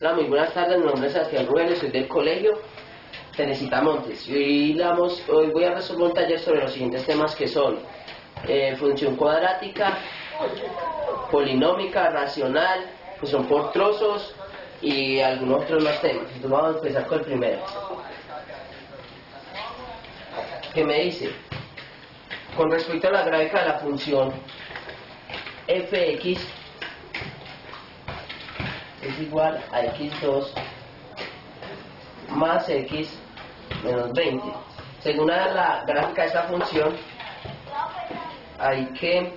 Hola, muy buenas tardes, mi nombre es Sebastián Rubén, soy del colegio Teresita Montes y hoy voy a resolver un taller sobre los siguientes temas que son función cuadrática, polinómica, racional, función por trozos y algunos otros más temas. Entonces vamos a empezar con el primero. ¿Qué me dice? Con respecto a la gráfica de la función fx es igual a x2 más x menos 20. Según la gráfica de esta función, hay que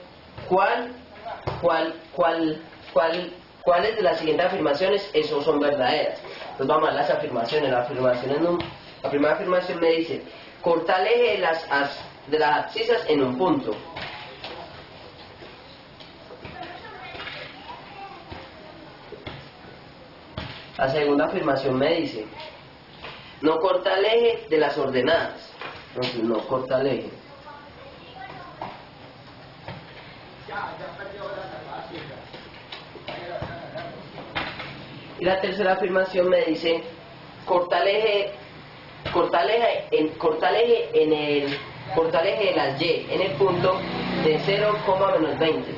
¿cuáles de las siguientes afirmaciones esos son verdaderas? Entonces vamos a las afirmaciones. La primera afirmación me dice: corta el eje de las abscisas en un punto. La segunda afirmación me dice: no corta el eje de las ordenadas. Entonces no corta el eje. Y la tercera afirmación me dice: corta el eje de las y en el punto de 0, menos 20.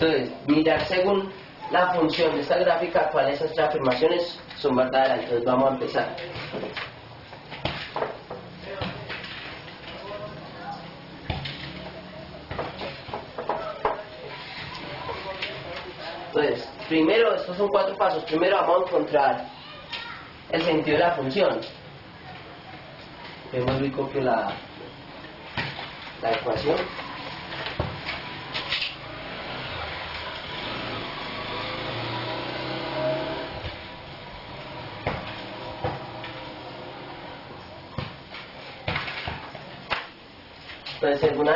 Entonces, mirar según la función de esta gráfica cuáles de estas afirmaciones son verdaderas. Entonces vamos a empezar. Entonces, primero, estos son 4 pasos. Primero vamos a encontrar el sentido de la función. Vuelvo y copio la ecuación. Entonces, según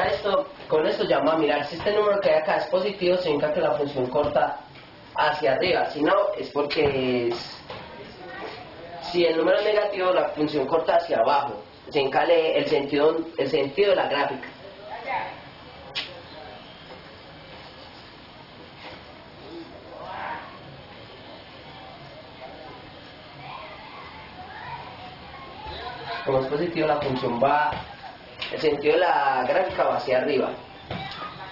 con esto ya vamos a mirar si este número que hay acá es positivo, significa que la función corta hacia arriba. Si no, es porque si el número es negativo, la función corta hacia abajo. Se encale el sentido de la gráfica. Como es positivo, la función el sentido de la gráfica va hacia arriba.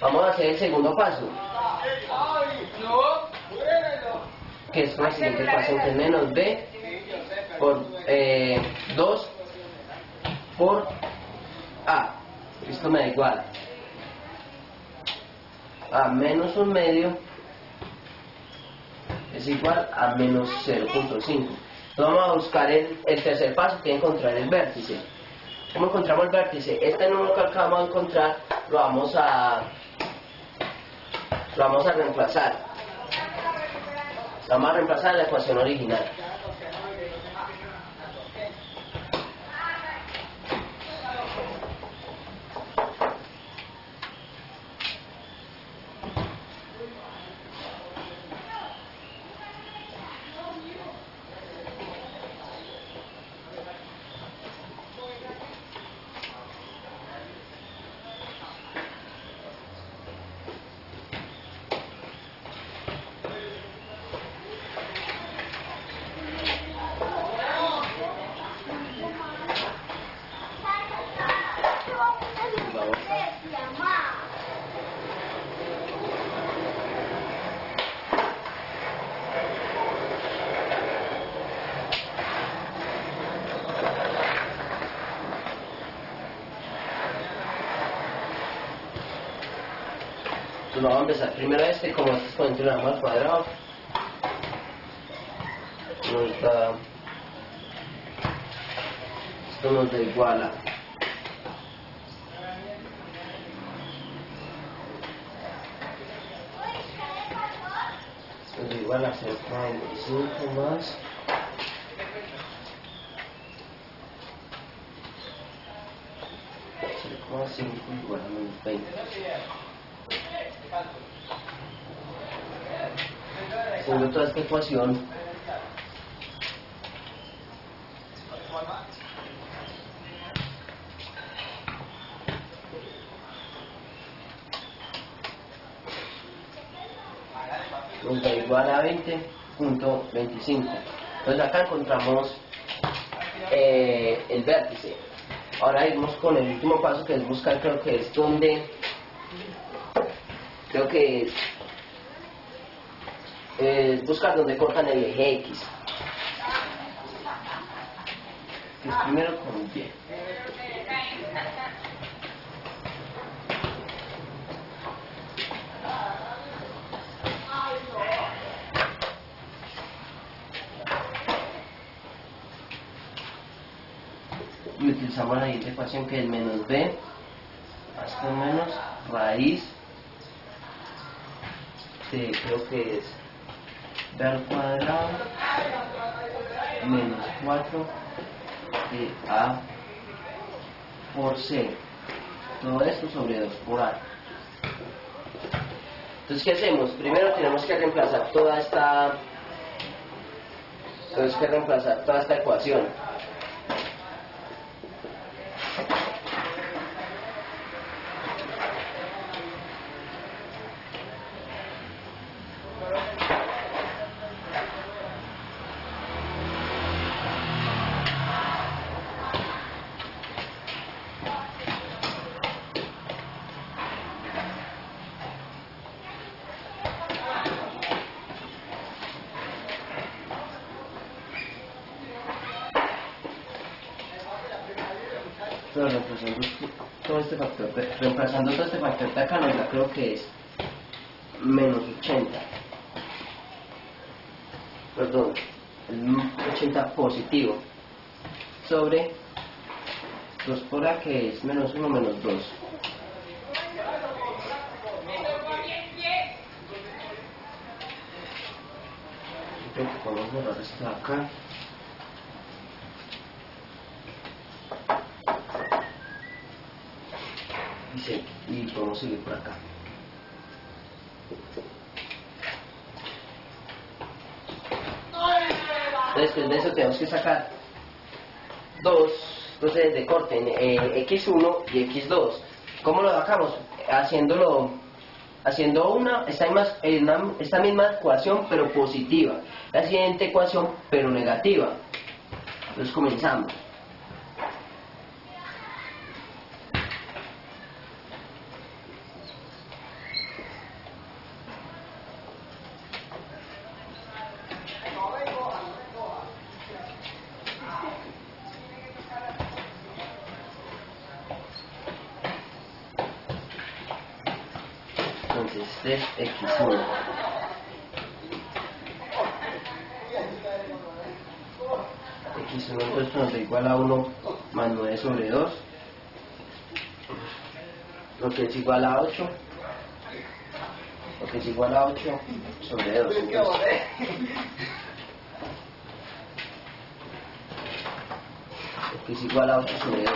Vamos a hacer el segundo paso, que es la siguiente ecuación, que es menos b por 2 por a. Esto me da igual a menos 1/2 es igual a menos 0.5. Entonces vamos a buscar el tercer paso, que es encontrar el vértice. ¿Cómo encontramos el vértice? Este número que acabamos de encontrar lo vamos a reemplazar. Lo vamos a reemplazar en la ecuación original. Entonces vamos a empezar primero como este exponente lo damos al cuadrado. Esto nos da igual a igual a 0.25 más 0.5 igual a menos 20. Según toda esta ecuación, nos da igual a 20.25. Entonces acá encontramos el vértice. Ahora iremos con el último paso, que es buscar, creo que es buscar donde cortan el eje X, que es primero con Y. Y utilizamos la siguiente ecuación, que es menos b más con menos raíz de, creo que es b al cuadrado menos 4 de a por c, todo esto sobre 2 por a. Entonces, ¿qué hacemos? Primero tenemos que reemplazar toda esta ecuación. Pero reemplazando todo este factor de acá, nos da, creo que es menos 80. Perdón, el 80 positivo sobre 2 por a, que es menos 1 menos 2. Creo que podemos borrar esto de acá. Y podemos seguir por acá. Después de eso tenemos que sacar dos procesos de corte, X1 y X2. ¿Cómo lo sacamos? Haciendo esta misma ecuación pero positiva, la siguiente ecuación pero negativa. Entonces comenzamos. Entonces este es X1. X1 entonces nos da igual a 1 más 9 sobre 2, lo que es igual a 8, lo que es igual a 8 sobre 2. Entonces, lo que es igual a 8 sobre 2.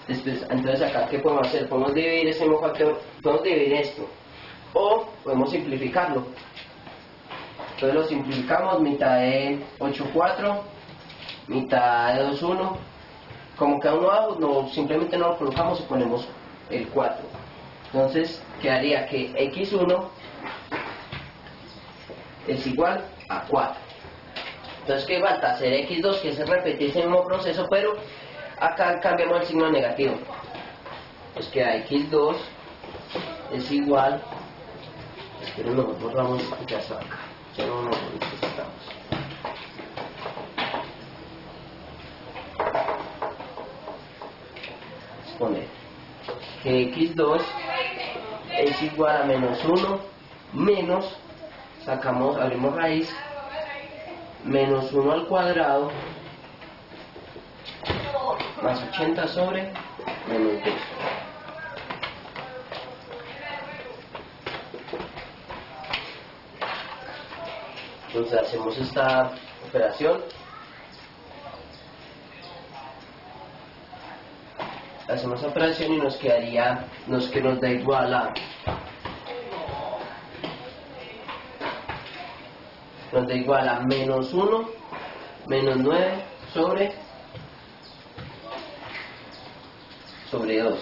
Después, entonces acá, ¿qué podemos hacer? Podemos dividir ese mismo factor, podemos dividir esto, o podemos simplificarlo. Entonces lo simplificamos, mitad de 8, 4, mitad de 2, 1. Como queda uno abajo, simplemente no lo colocamos y ponemos el 4. Entonces quedaría que X1 es igual a 4. Entonces, ¿qué falta? Hacer X2, que es repetir ese mismo proceso, pero acá cambiamos el signo negativo. Pues queda X2 es igual, pero no borramos ya está acá, ya no nos necesitamos. Poner que X2 es igual a menos 1 menos, abrimos raíz, menos 1 al cuadrado más 80 sobre menos 2. Entonces hacemos esta operación. Hacemos la operación y nos quedaría, nos da igual a, nos da igual a menos 1, menos 9 sobre 2.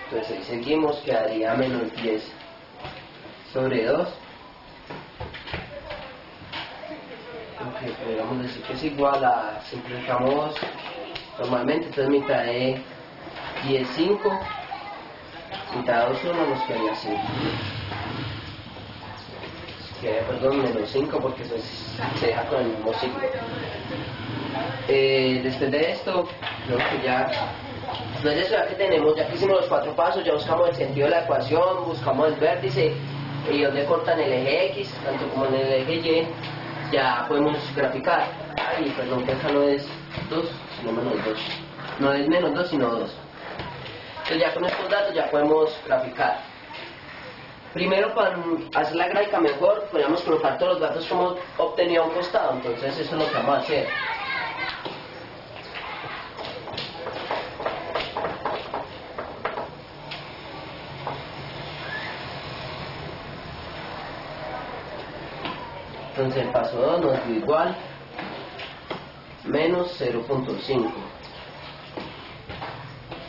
Entonces ahí seguimos, quedaría menos 10 sobre 2. Aunque podríamos decir que es igual a, simplificamos normalmente, entonces mitad de 10, 5, mitad de 2, 1, nos quedaría 5. Perdón, menos 5 porque eso se deja con el mismo signo. Después de esto, creo que ya, después de eso ya que tenemos, ya que hicimos los 4 pasos, ya buscamos el sentido de la ecuación, buscamos el vértice y donde cortan el eje X, tanto como en el eje Y, ya podemos graficar. Ay, perdón, que acá no es 2, sino menos 2. No es menos 2, sino 2. Entonces ya con estos datos ya podemos graficar. Primero, para hacer la gráfica mejor, podríamos colocar todos los datos que hemos obtenido a un costado. Entonces eso es lo que vamos a hacer. Entonces el paso 2 nos dio igual menos 0.5.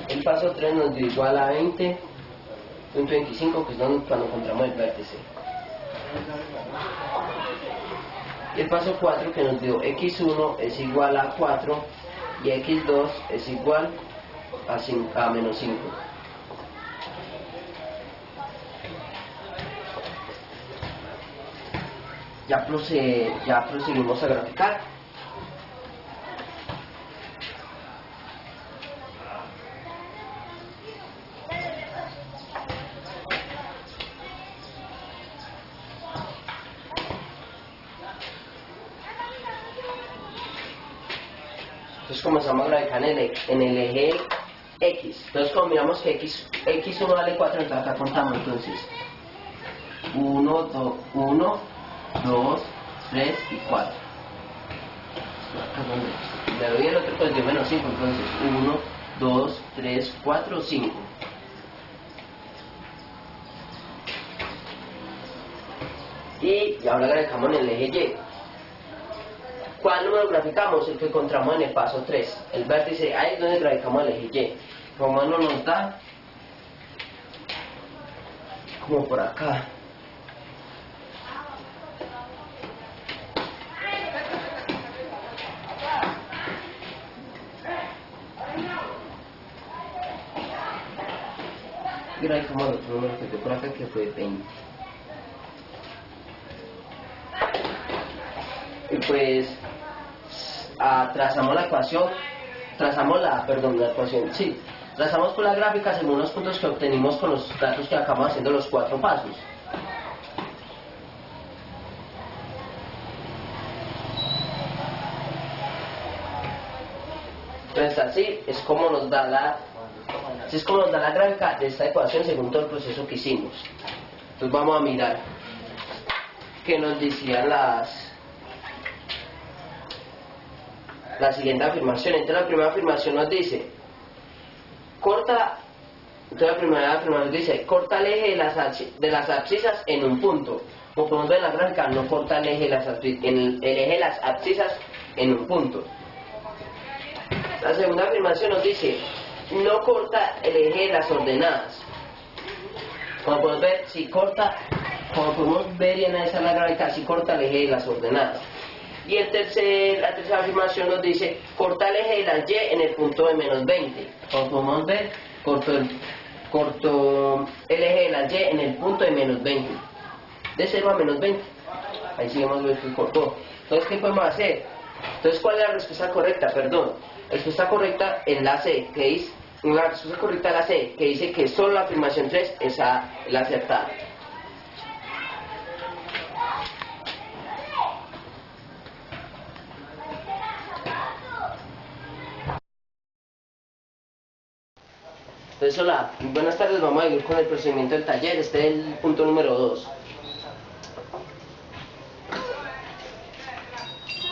El paso 3 nos dio igual a 20.25, que es cuando encontramos el vértice. Y el paso 4 que nos dio x1 es igual a 4 y x2 es igual a menos 5. Ya proseguimos a graficar. Entonces comenzamos a graficar en el eje X. Entonces como miramos que X1 vale 4, entonces acá contamos. Entonces 1, 2, 3 y 4. Le doy el otro, pues dio menos 5. Entonces 1, 2, 3, 4, 5. Y ahora graficamos en el eje Y. ¿Cuál número graficamos? El que encontramos en el paso 3. El vértice, ahí es donde graficamos el eje Y. Como no nos da, como por acá. Y graficamos el otro número que fue por acá, que fue 20. Y pues trazamos la ecuación, trazamos con la gráfica según los puntos que obtenimos con los datos que acabamos haciendo los 4 pasos. Entonces así es como nos da la gráfica de esta ecuación según todo el proceso que hicimos. Entonces vamos a mirar qué nos decían la siguiente afirmación. Entonces la primera afirmación nos dice corta el eje de las abscisas en un punto. Como podemos ver en la gráfica, no corta el eje de las abscisas en un punto. La segunda afirmación nos dice no corta el eje de las ordenadas. Como podemos ver, como podemos ver y analizar la gráfica, si corta el eje de las ordenadas. Y la tercera afirmación nos dice corta el eje de las y en el punto de menos 20. Como podemos ver, cortó el eje de las y en el punto de menos 20. De 0 a menos 20. Ahí sí vamos a ver que cortó. Entonces, ¿qué podemos hacer? Entonces, ¿cuál es la respuesta correcta? Perdón. La respuesta correcta es la C, que dice que solo la afirmación 3 es la acertada. Entonces, hola, buenas tardes, vamos a ir con el procedimiento del taller. Este es el punto número 2.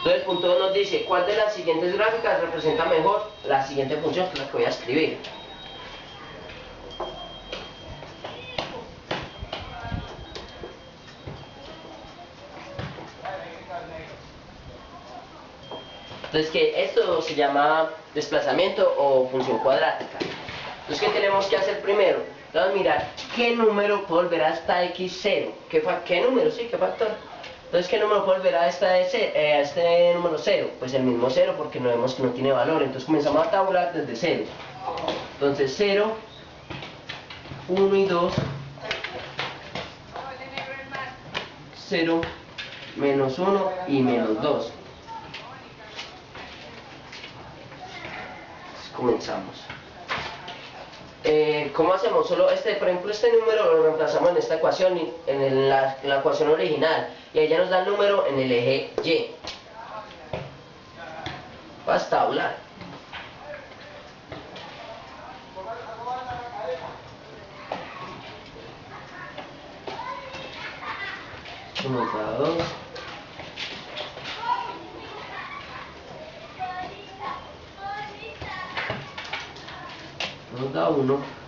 Entonces el punto 2 nos dice cuál de las siguientes gráficas representa mejor la siguiente función, que es la que voy a escribir. Entonces, que esto se llama desplazamiento o función cuadrática. Entonces, ¿qué tenemos que hacer primero? Vamos a mirar qué número puede volver hasta x0. ¿Qué número? Sí, ¿qué factor? Entonces, ¿qué número puede volver a este número 0? Pues el mismo 0, porque no vemos que no tiene valor. Entonces, comenzamos a tabular desde 0. Entonces, 0, 1 y 2, 0, menos 1 y menos 2. Comenzamos. ¿Cómo hacemos? Solo por ejemplo, este número lo reemplazamos en esta ecuación, en la ecuación original, y ahí ya nos da el número en el eje Y. Basta hablar. Nos da 2. Nos da 1.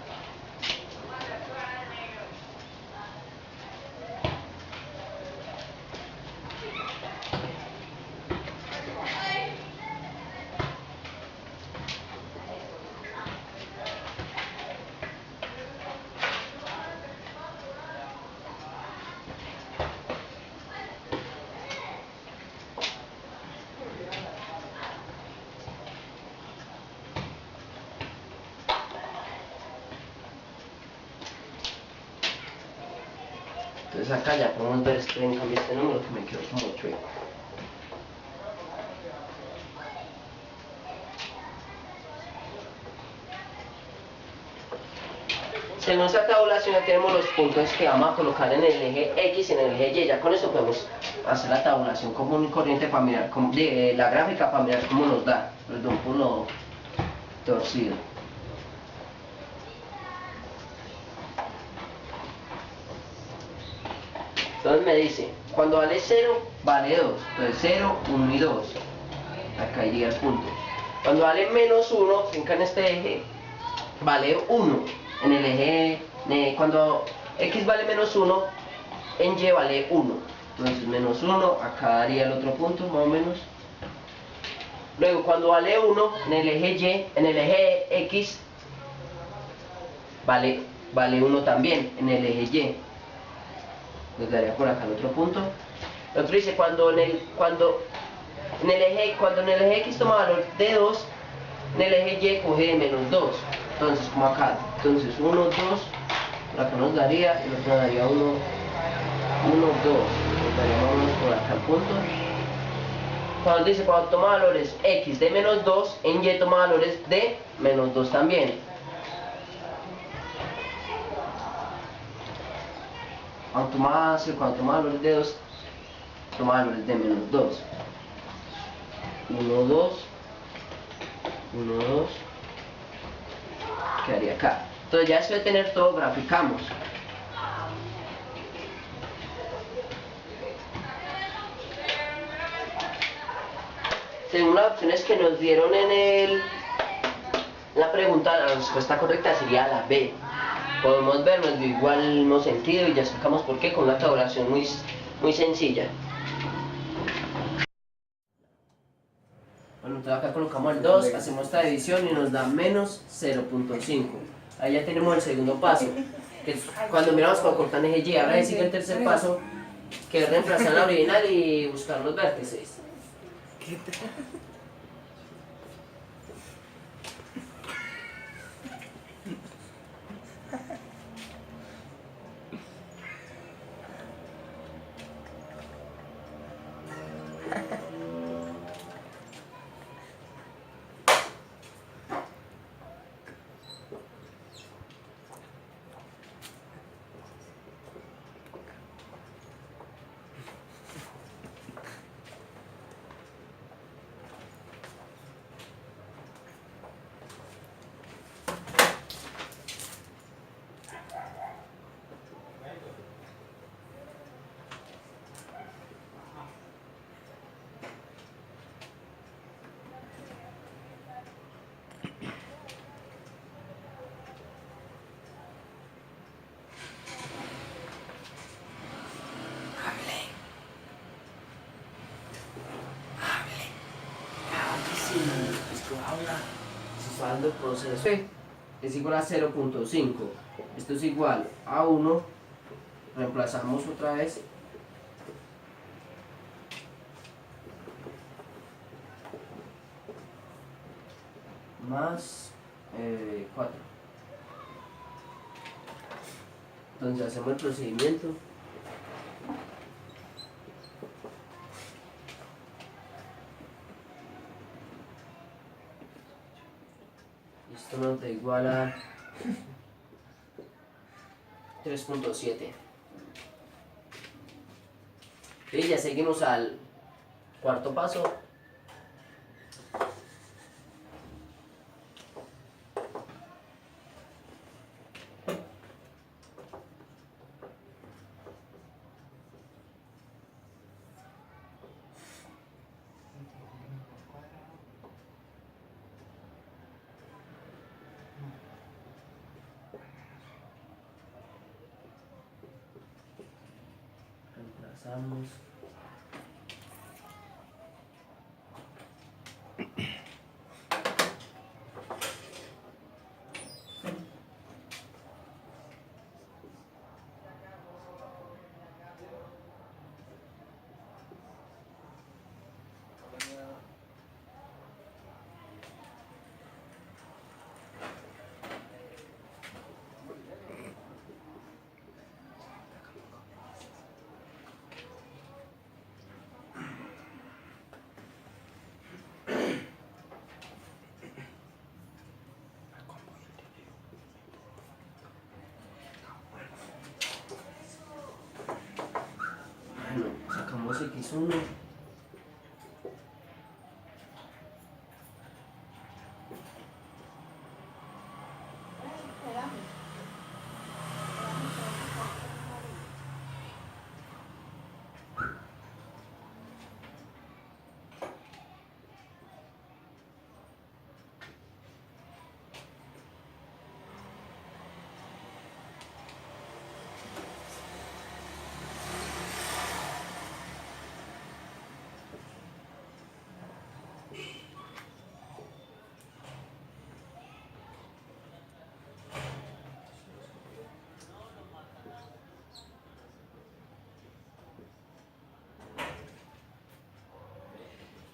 Entonces acá ya podemos ver en cambio este número que me quedó como chueco. Según esta tabulación ya tenemos los puntos que vamos a colocar en el eje X y en el eje Y. Ya con eso podemos hacer la tabulación común y corriente para mirar la gráfica para mirar cómo nos da. Perdón por lo torcido. Entonces me dice, cuando vale 0, vale 2. Entonces 0, 1 y 2. Acá iría el punto. Cuando vale menos 1, finca en este eje, vale 1. En el eje, cuando X vale menos 1, en Y vale 1. Entonces menos 1, acá daría el otro punto, más o menos. Luego, cuando vale 1, en el eje Y, en el eje X, vale 1 también, en el eje Y. Nos daría por acá el otro punto. El otro dice, cuando en el eje X toma valor de 2, en el eje Y coge de menos 2. Entonces, como acá, entonces 1, 2, por acá nos daría, y nos daría 1, 1, 2. Nos daría más o menos por acá el punto. Cuando dice, cuando toma valores X de menos 2, en Y toma valores de menos 2 también. Cuando toma valores de 2, toma valores de menos 2. 1, 2, 1, 2, quedaría acá. Entonces ya después de tener todo, graficamos. Según las opciones que nos dieron en la pregunta, la respuesta correcta sería la B. Podemos ver, nos dio igual el mismo sentido y ya explicamos por qué con una tabulación muy sencilla. Bueno, entonces acá colocamos el 2, hacemos esta división y nos da menos 0.5. Ahí ya tenemos el segundo paso, que es cuando miramos para cortar eje Y. Ahora sigue el tercer paso, que es reemplazar la original y buscar los vértices. pasando el proceso es igual a 0.5. Esto es igual a 1. Reemplazamos otra vez. Más 4. Entonces hacemos el procedimiento. Esto nos da igual a 3.7. Y ya seguimos al cuarto paso. Reemplazamos. Bueno, sacamos X1.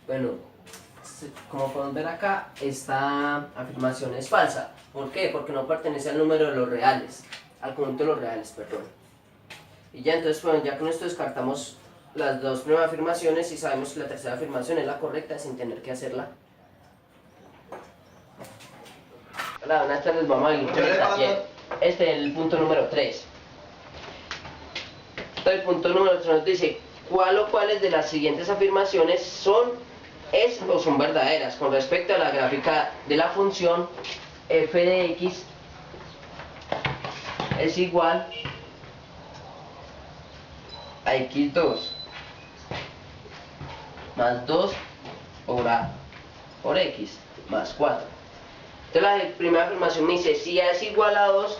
Bueno, como podemos ver acá, esta afirmación es falsa. ¿Por qué? Porque no pertenece al número de los reales, al conjunto de los reales, perdón. Y ya entonces, bueno, ya con esto descartamos las dos primeras afirmaciones y sabemos que la tercera afirmación es la correcta sin tener que hacerla. Hola, buenas tardes, mamá. Este es el punto número 3. Entonces, el punto número 3 nos dice cuál o cuáles de las siguientes afirmaciones es o son verdaderas con respecto a la gráfica de la función f de x es igual a x2 más 2 por x más 4. Entonces la primera afirmación me dice si a es igual a 2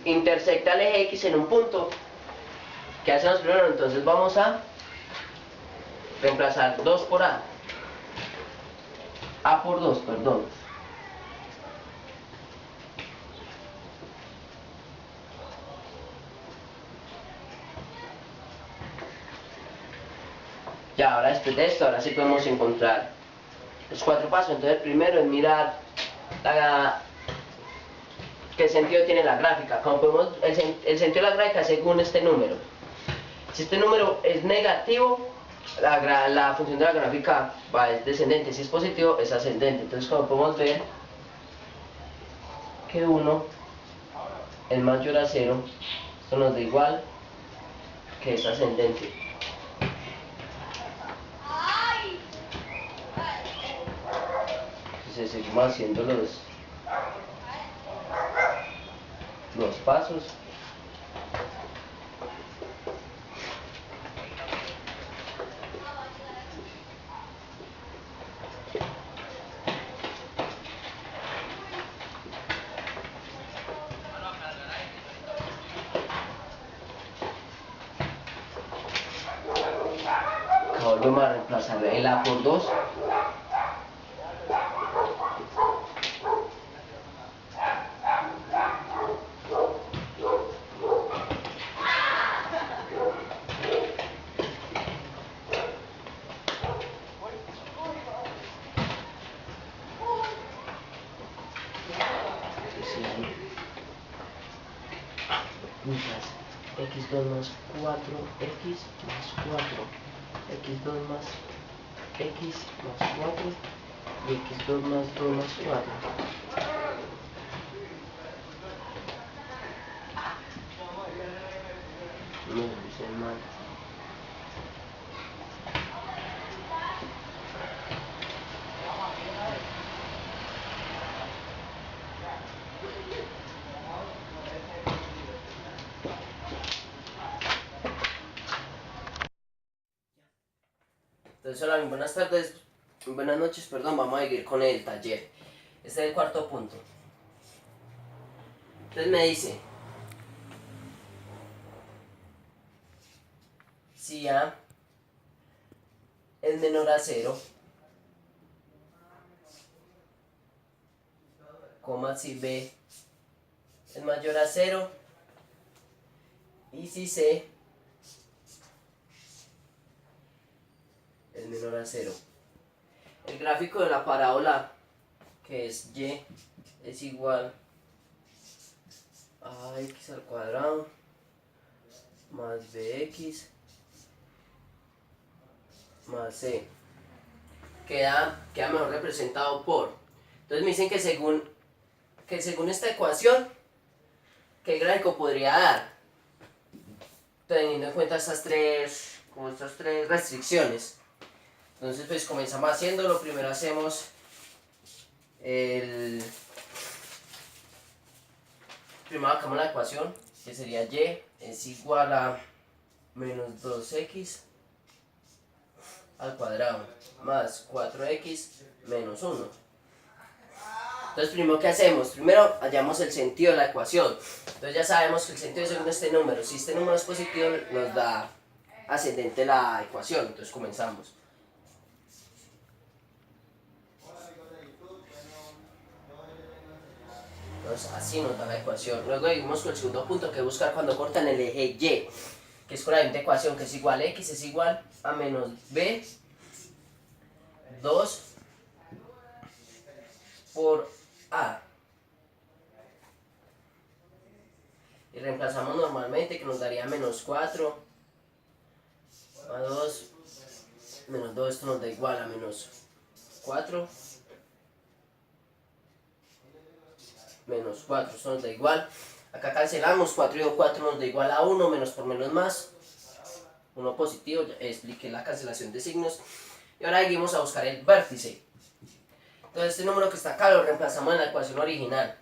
intersecta el eje x en un punto. ¿Qué hacemos primero? Entonces vamos a reemplazar 2 por a por 2, perdón. Ya, ahora después de esto, ahora sí podemos encontrar los 4 pasos. Entonces el primero es mirar qué sentido tiene la gráfica. Como podemos, el sentido de la gráfica según este número. Si este número es negativo, la función de la gráfica es descendente. Si es positivo, es ascendente. Entonces como podemos ver que 1 es mayor a 0, esto nos da igual que es ascendente. Entonces seguimos haciendo los pasos. Volvemos a reemplazar el a por 2 mientras x2 más 4x más 4, x2 más x más 4 y x2 más 2 más 4. No lo hice mal. Entonces, hola, buenas tardes, buenas noches, perdón, vamos a seguir con el taller. Este es el cuarto punto. Entonces me dice, si A es menor a 0, si B es mayor a 0 y si C es menor a 0. El gráfico de la parábola, que es y, es igual a x al cuadrado más bx más c. Queda mejor representado por. Entonces me dicen que según esta ecuación, ¿qué gráfico podría dar? Teniendo en cuenta estas tres restricciones. Entonces pues comenzamos haciéndolo. Primero hacemos primero sacamos la ecuación, que sería y es igual a menos 2x al cuadrado más 4x menos 1. Entonces primero, ¿qué hacemos? Primero hallamos el sentido de la ecuación. Entonces ya sabemos que el sentido según este número, si este número es positivo, nos da ascendente la ecuación. Entonces comenzamos. Entonces así nos da la ecuación. Luego seguimos con el segundo punto, que es buscar cuando cortan el eje Y, que es con la siguiente ecuación, que es igual a x es igual a menos b 2 por a. Y reemplazamos normalmente, que nos daría menos 4 a 2 menos 2, esto nos da igual a menos 4 menos 4, esto nos da igual. Acá cancelamos, 4 y 4 nos da igual a 1, menos por menos más, 1 positivo, ya expliqué la cancelación de signos. Y ahora seguimos a buscar el vértice. Entonces este número que está acá lo reemplazamos en la ecuación original.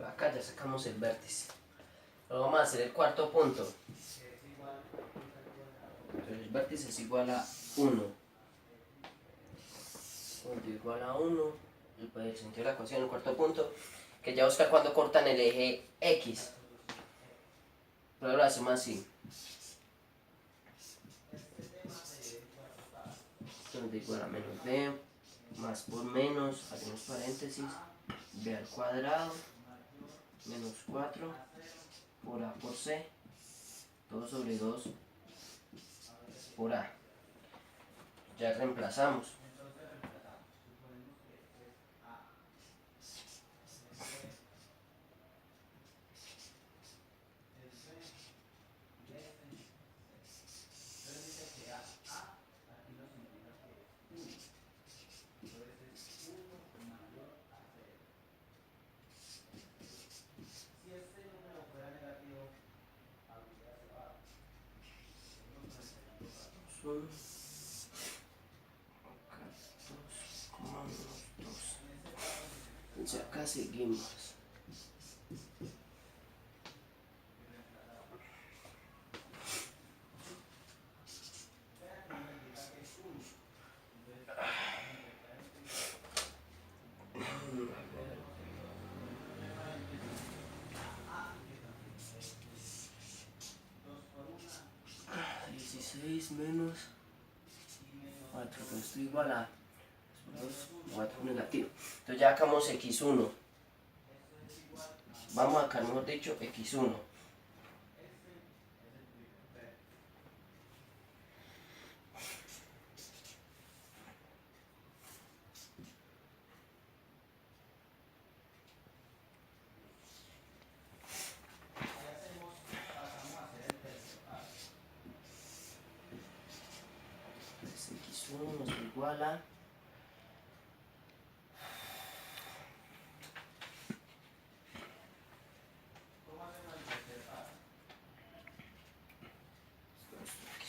Acá ya sacamos el vértice. Luego vamos a hacer el cuarto punto. Entonces el vértice es igual a 1. Punto igual a 1. Y pues el sentido de la ecuación, el cuarto punto, que ya buscar cuando cortan el eje X. Pero ahora lo hacemos así. Entonces igual a menos b, más por menos, hacemos paréntesis, b al cuadrado, menos 4 por a por c, todo sobre 2 por a. Ya reemplazamos. Son acá 2,2. Entonces acá seguimos. x menos 4, que esto es igual a 2, 4 negativo. Entonces ya sacamos x1. Vamos a sacar, mejor dicho, x1. X1 nos da igual a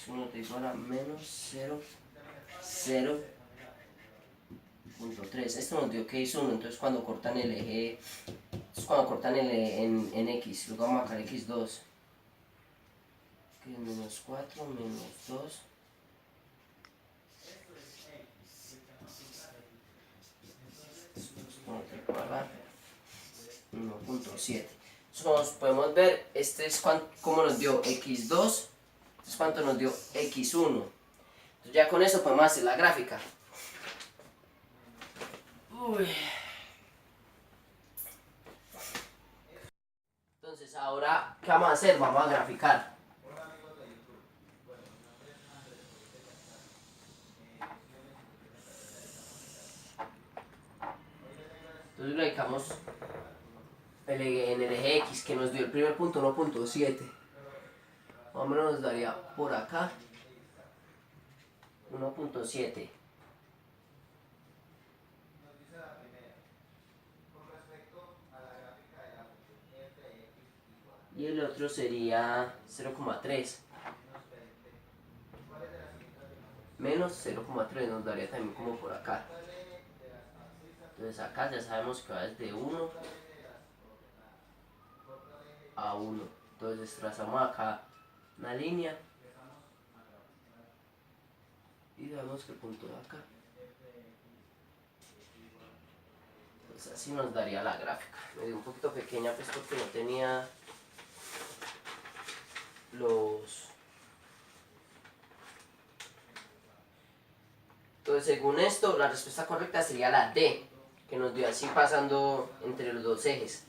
1 te igual a menos 0.3. Esto nos dio que es 1, entonces cuando cortan el eje, en x, luego vamos a sacar x2, que es menos 4, menos 2. Esto nos da igual a 1.7. Entonces, como podemos ver, este es como nos dio x2. Entonces, ¿cuánto nos dio x1? Entonces, ya con eso podemos hacer la gráfica. Entonces, ahora, ¿qué vamos a hacer? Vamos a graficar. Entonces, graficamos en el eje X, que nos dio el primer punto 1.7. Más o menos nos daría por acá 1.7. Y el otro sería 0.3. Menos 0.3 nos daría también como por acá. Entonces acá ya sabemos que va desde 1 a 1. Entonces trazamos acá una línea y damos que el punto de acá. Pues así nos daría la gráfica. Me dio un poquito pequeña pues porque no tenía los... Entonces según esto la respuesta correcta sería la D, que nos dio así pasando entre los dos ejes.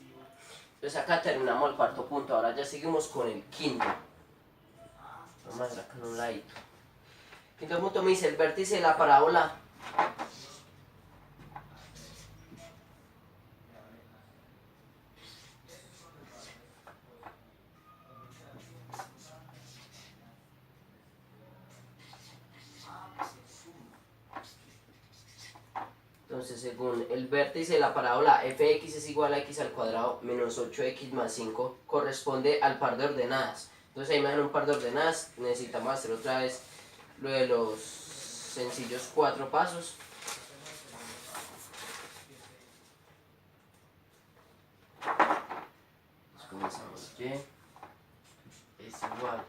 Entonces acá terminamos el cuarto punto. Ahora ya seguimos con el quinto. Vamos a hacer acá en un ladito. Quinto punto me dice el vértice de la parábola Entonces, según el vértice de la parábola fx es igual a x al cuadrado menos 8x más 5, corresponde al par de ordenadas. Entonces ahí me dan un par de ordenadas, necesitamos hacer otra vez lo de los sencillos 4 pasos. Entonces comenzamos y es igual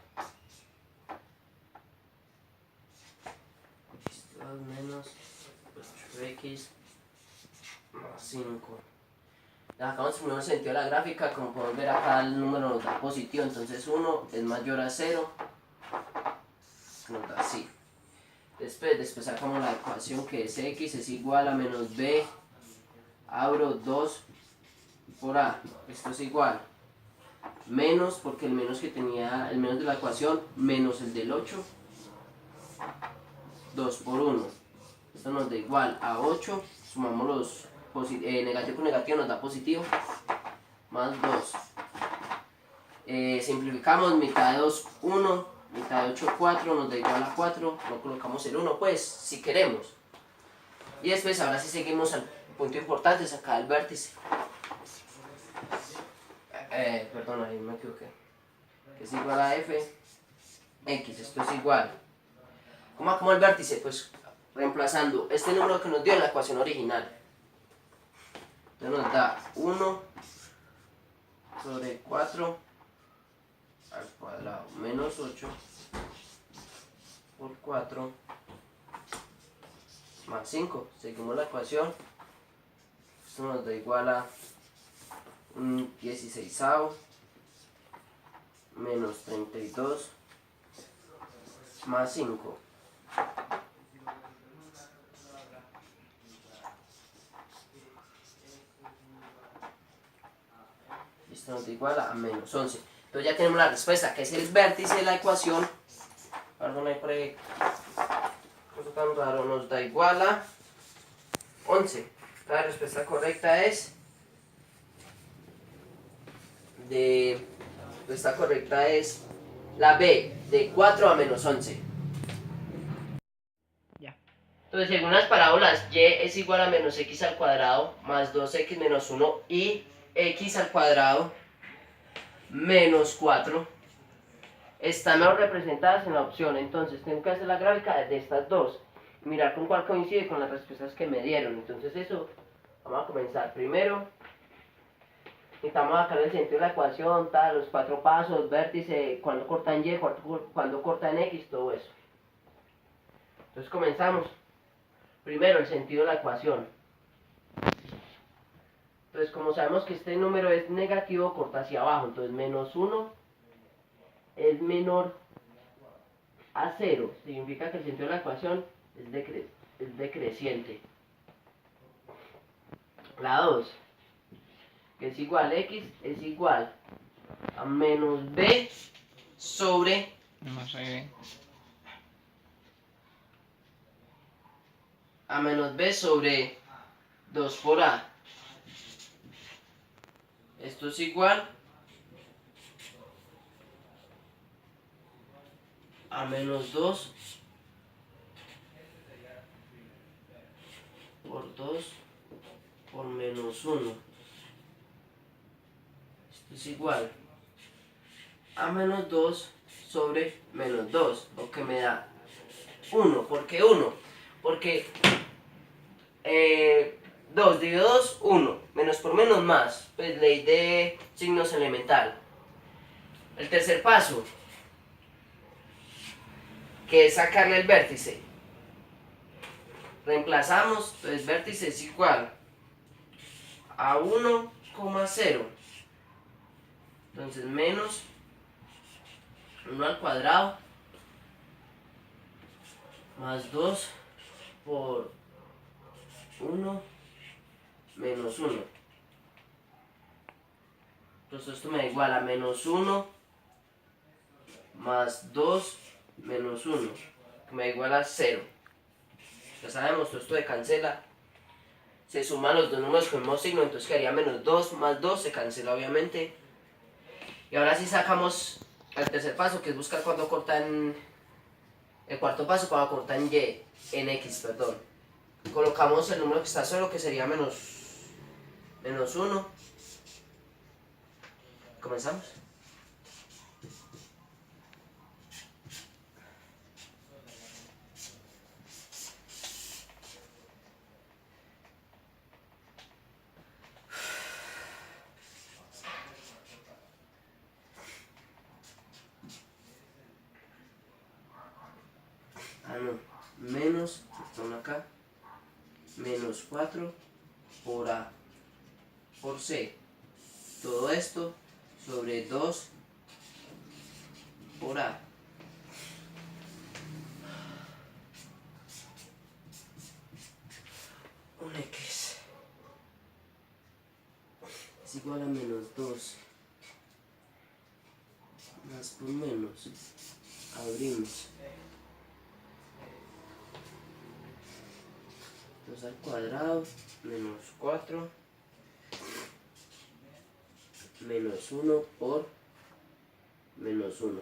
x2 menos 8x más 5. Ya sacamos primero el sentido de la gráfica. Como podemos ver acá el número nos da positivo, entonces 1 es mayor a 0, nos da así. Después sacamos la ecuación que es x es igual a menos b, abro 2 por a, esto es igual, menos, porque el menos que tenía, el menos de la ecuación, menos el del 8, 2 por 1, esto nos da igual a 8, sumamos los negativo con negativo nos da positivo, más 2. Simplificamos, mitad de 2, 1, mitad de 8, 4, nos da igual a 4, no colocamos el 1, pues, si queremos. Y después, ahora sí seguimos al punto importante, sacar el vértice. Perdón, ahí me equivoqué. Que es igual a f, x, esto es igual. ¿Cómo sacamos el vértice? Pues, reemplazando este número que nos dio en la ecuación original. Entonces nos da 1 sobre 4 al cuadrado menos 8 por 4 más 5. Seguimos la ecuación. Esto nos da igual a un 16avo menos 32 más 5. Esto nos da igual a menos 11. Entonces ya tenemos la respuesta, que es el vértice de la ecuación. Perdón, ahí por ahí. Cosa tan raro, nos da igual a 11. La respuesta correcta es la B, de 4 a menos 11. Ya. Entonces, según las parábolas, y es igual a menos x al cuadrado más 2x menos 1 y x al cuadrado menos 4 están mejor representadas en la opción. Entonces, tengo que hacer la gráfica de estas dos y mirar con cuál coincide con las respuestas que me dieron. Entonces, eso, vamos a comenzar. Primero, necesitamos sacar el sentido de la ecuación, tal, los 4 pasos, vértice, cuando corta en y, cuando corta en x, todo eso. Entonces comenzamos. Primero, el sentido de la ecuación. Entonces, como sabemos que este número es negativo, corta hacia abajo. Entonces, menos 1 es menor a 0. Significa que el sentido de la ecuación es decreciente. La 2, que es igual a x, es igual a menos b sobre a menos b sobre 2 por a. Esto es igual a menos 2 por 2 por menos 1. Esto es igual a menos 2 sobre menos 2, lo que me da 1. ¿Por qué 1? Porque 2 dividido 2, 1. Menos por menos más. Pues ley de signos elemental. El tercer paso, que es sacarle el vértice. Reemplazamos, entonces vértice es igual a 1,0. Entonces menos 1 al cuadrado más 2 por 1 menos 1. Entonces esto me da igual a menos 1 más 2 menos 1, que me da igual a 0. Ya sabemos, todo esto de cancela. Se suman los dos números con el mismo signo, entonces quedaría menos 2 más 2, se cancela obviamente. Y ahora sí sacamos el tercer paso, que es buscar cuando corta en... El cuarto paso cuando corta en y, en x, perdón. Colocamos el número que está solo, que sería menos 1. ¿Comenzamos? Menos, acá, menos 4 por a por c. Todo esto sobre 2 por a. Un x es igual a menos 2 más por menos. Abrimos 2 al cuadrado menos 4 menos 1 por menos 1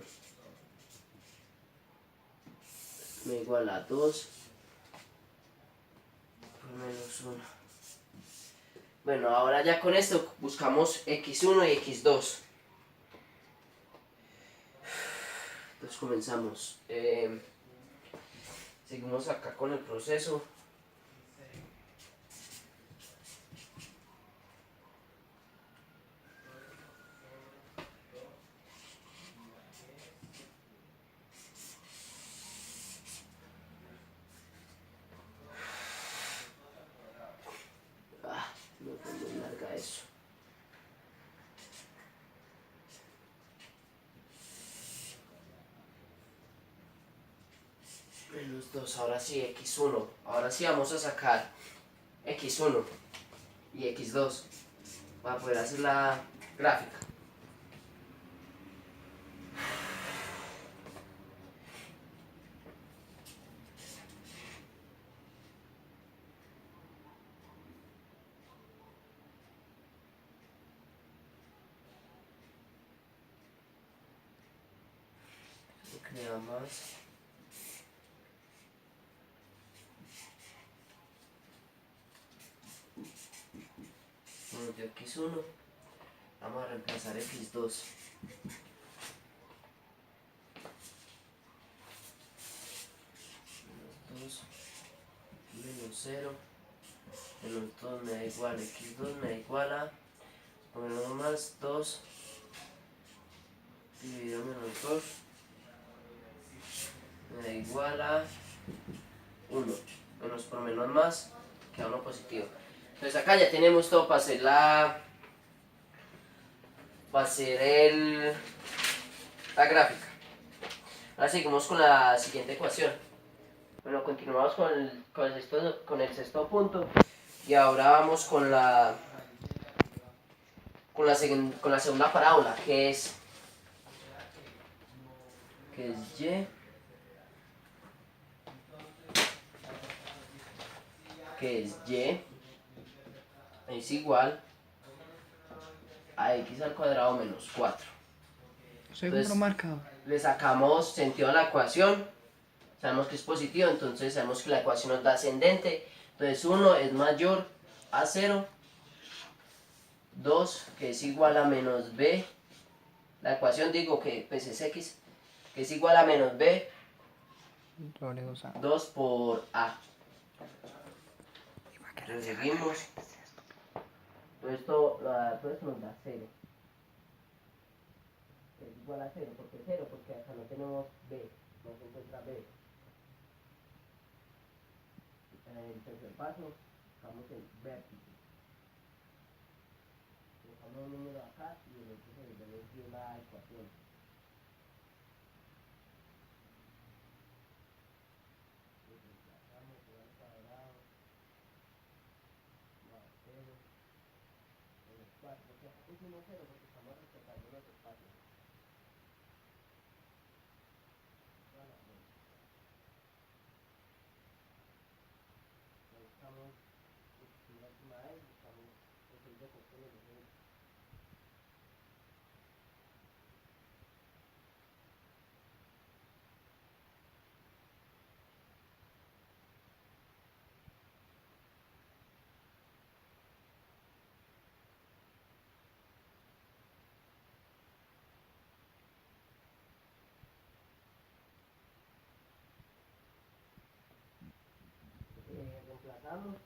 me igual a 2 por menos 1. Bueno, ahora ya con esto buscamos x1 y x2. Entonces comenzamos. Seguimos acá con el proceso. No fue muy larga eso. x2, ahora sí, x1. Ahora sí vamos a sacar x1 y x2 para poder hacer la gráfica. Crea más. Nos dio x1. Vamos a reemplazar x2. Menos 2 menos 0. Menos 2 me da igual x2 me da igual a menos más 2 dividido menos 2 me da igual a 1. Menos por menos más queda 1 positivo. Entonces acá ya tenemos todo para hacer la gráfica. Ahora seguimos con la siguiente ecuación. Bueno, continuamos con el sexto punto y ahora vamos con la segunda parábola, que es y es igual a x al cuadrado menos 4. Segundo marcado. Le sacamos sentido a la ecuación, sabemos que es positivo, entonces sabemos que la ecuación nos da ascendente, entonces 1 es mayor a 0, 2 que es igual a menos b, la ecuación digo que pues es x, que es igual a menos b, 2 por a. Entonces seguimos, todo esto nos da 0. Es igual a 0, ¿por qué 0? Porque acá no tenemos b, no se encuentra b. En el tercer paso, estamos en vértice. Colocamos un número acá y el otro se le dio la ecuación. Lo reemplazamos por al cuadrado, más 0, menos 4. Porque acá pusimos 0 porque estamos respetando los espacios. Estamos en la última vez, estamos haciendo cuestiones de reemplazamos.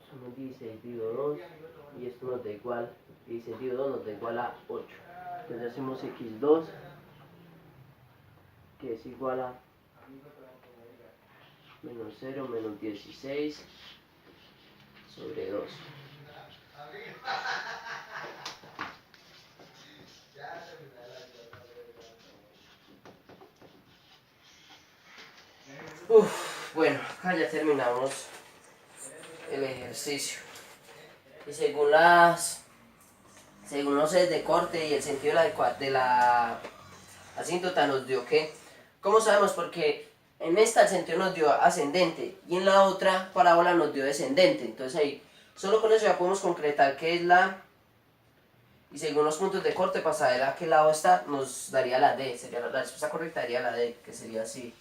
Somos 16 dividido 2 y esto nos da igual, 16 dividido 2 nos da igual a 8. Entonces hacemos x2 que es igual a menos 0 menos 16 sobre 2. Bueno, acá ya terminamos el ejercicio. Y según los sets de corte y el sentido de la asíntota nos dio que, ¿cómo sabemos? Porque en esta el sentido nos dio ascendente y en la otra parábola nos dio descendente. Entonces ahí, solo con eso ya podemos concretar qué es la, y según los puntos de corte para saber a qué lado está, nos daría la D. Sería la respuesta correcta sería la D, que sería así.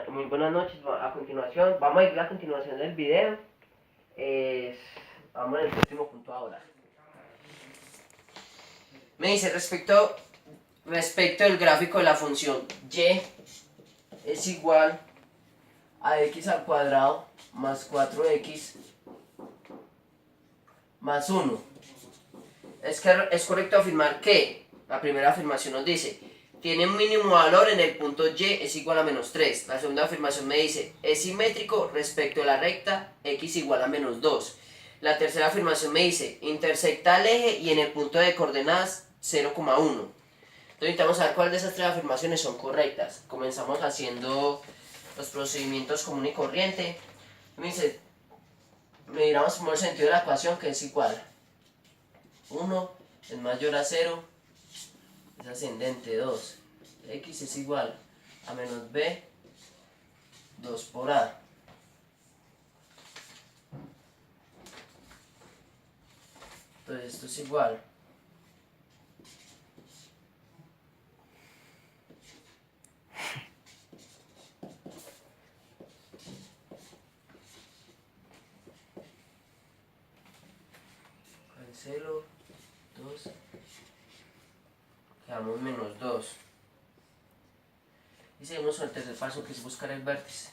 Muy buenas noches. A continuación, vamos a ir a la continuación del video. Es, vamos al último punto ahora. Me dice respecto del gráfico de la función y es igual a x al cuadrado más 4x más 1. Es correcto afirmar que la primera afirmación nos dice tiene un mínimo valor en el punto y es igual a menos 3. La segunda afirmación me dice es simétrico respecto a la recta x igual a menos 2. La tercera afirmación me dice intersecta el eje y en el punto de coordenadas 0,1. Entonces necesitamos saber cuál de esas tres afirmaciones son correctas. Comenzamos haciendo los procedimientos común y corriente. Me dice, miramos como el sentido de la ecuación que es igual. 1 es mayor a 0, es ascendente. 2, x es igual a menos b, 2 por a. Entonces esto es igual cancelo 2, quedamos menos 2. Y seguimos con el tercer paso, que es buscar el vértice.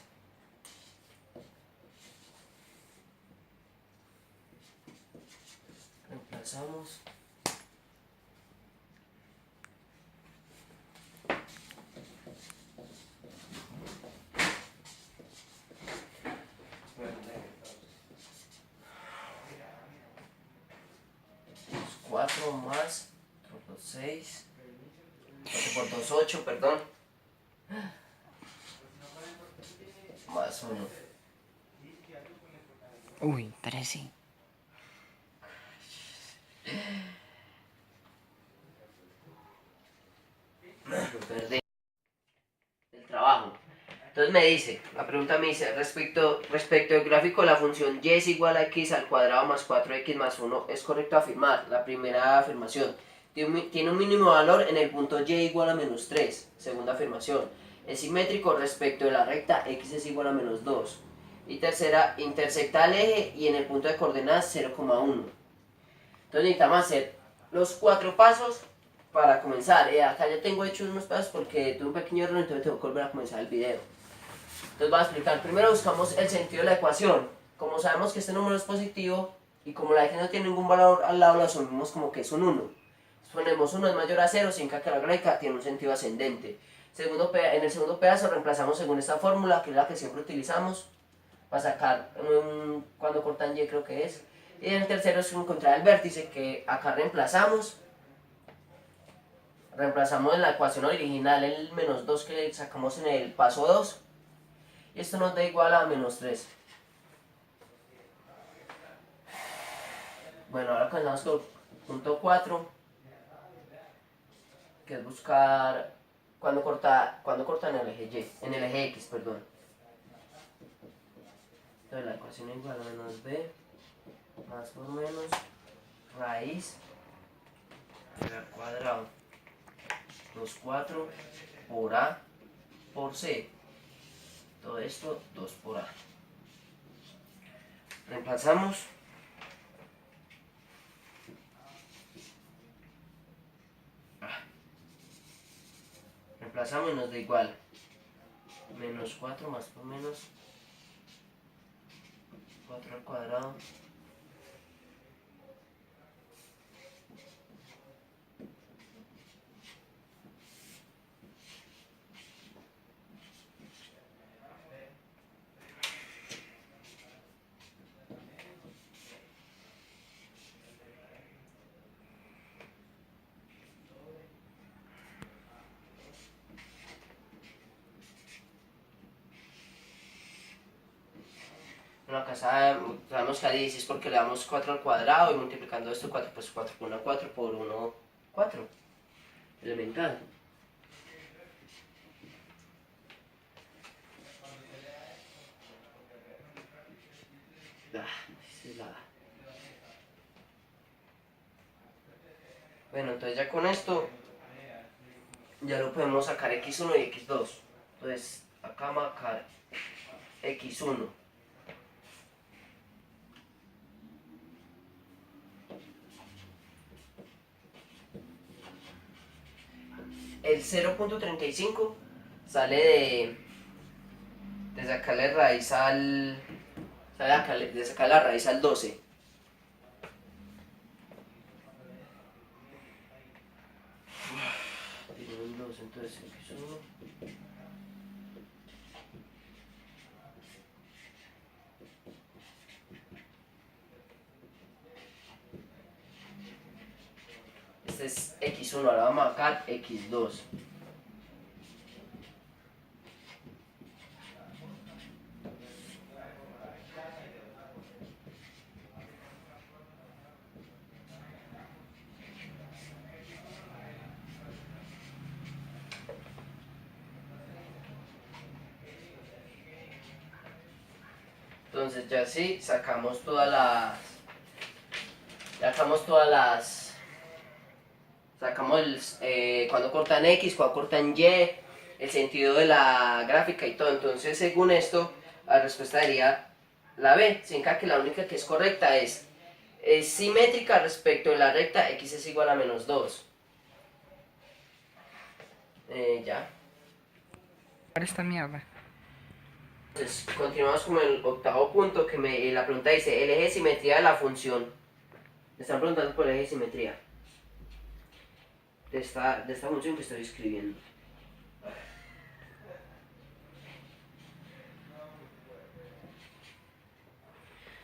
Reemplazamos. Los 4 más 6, 4 por 2, 8, perdón. Más 1. Uy, parece. Perdí el trabajo. Entonces me dice, la pregunta me dice, respecto del gráfico de la función y es igual a x al cuadrado más 4x más 1, ¿es correcto afirmar? La primera afirmación. Tiene un mínimo valor en el punto y igual a menos 3. Segunda afirmación. Es simétrico respecto de la recta x es igual a menos 2. Y tercera, intersecta el eje y en el punto de coordenadas 0,1. Entonces necesitamos hacer los 4 pasos para comenzar. Acá ya tengo hechos unos pasos porque tuve un pequeño error, entonces tengo que volver a comenzar el video. Entonces voy a explicar. Primero buscamos el sentido de la ecuación. Como sabemos que este número es positivo y como la x no tiene ningún valor al lado, lo asumimos como que es un 1. Ponemos 1 es mayor a 0, significa que la gráfica tiene un sentido ascendente. En el segundo pedazo reemplazamos según esta fórmula, que es la que siempre utilizamos, para sacar cuando cortan y creo que es. Y en el tercero es encontrar el vértice, que acá reemplazamos en la ecuación original el menos 2 que sacamos en el paso 2. Y esto nos da igual a menos 3. Bueno, ahora comenzamos con punto 4, que es buscar cuando corta en el eje Y, en el eje X, perdón. Entonces la ecuación es igual a menos b más por menos raíz al cuadrado 2,4 por a por c. Todo esto 2 por a. Reemplazamos. Reemplazamos y nos da igual menos 4 más por menos 4 al cuadrado Bueno, acá sabemos que a 10 es porque le damos 4 al cuadrado y multiplicando esto 4, pues 4 por 1, 4 por 1, 4. Elemental. Bueno, entonces ya con esto ya lo podemos sacar x1 y x2. Entonces acá vamos a sacar x1. El 0.35 sale de sacarle raíz al... de sacar la raíz al 12. Entonces x1. Este es x1, ahora vamos a sacar x2. Entonces ya sí, sacamos todas las... Sacamos cuando cortan X, cuando cortan Y, el sentido de la gráfica y todo. Entonces según esto, la respuesta sería la B. Significa que la única que es correcta es simétrica respecto de la recta X es igual a menos 2. Ya. Para esta mierda. Entonces, continuamos con el octavo punto, que la pregunta dice, el eje de simetría de la función. Me están preguntando por el eje de simetría de esta función que estoy escribiendo.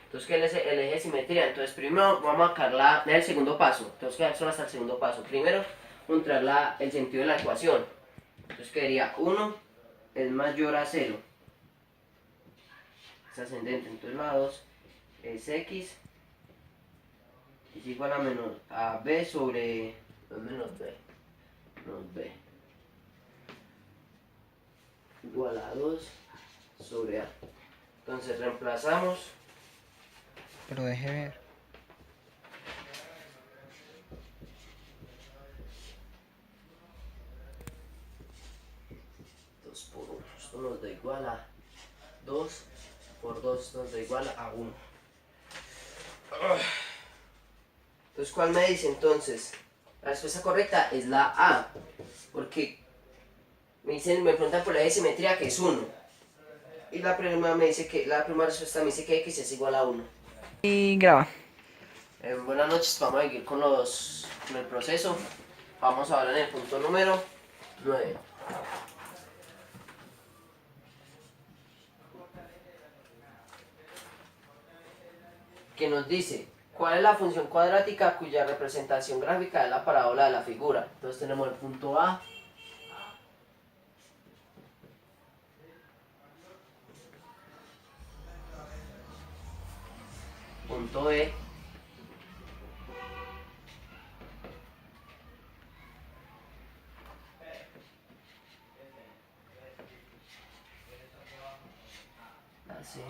Entonces, ¿qué es el eje de simetría? Entonces, primero vamos a sacar el segundo paso. Entonces, que solo hasta el segundo paso. Primero, encontrar el sentido de la ecuación. Entonces, quedaría 1 es mayor a 0. Es ascendente. Entonces, la 2 es x es igual a b sobre menos b igual a 2 sobre a. Entonces reemplazamos. Pero deje ver. Por 1. Esto nos da igual a 2 por 2 nos da igual a 1. Entonces, ¿cuál me dice entonces? La respuesta correcta es la A, porque me preguntan por la de simetría, que es 1. Y la primera respuesta me dice que X es igual a 1. Y graba. Buenas noches, vamos a seguir con el proceso. Vamos ahora en el punto número 9. Que nos dice, ¿cuál es la función cuadrática cuya representación gráfica es la parábola de la figura? Entonces tenemos el punto A. Punto B. Así.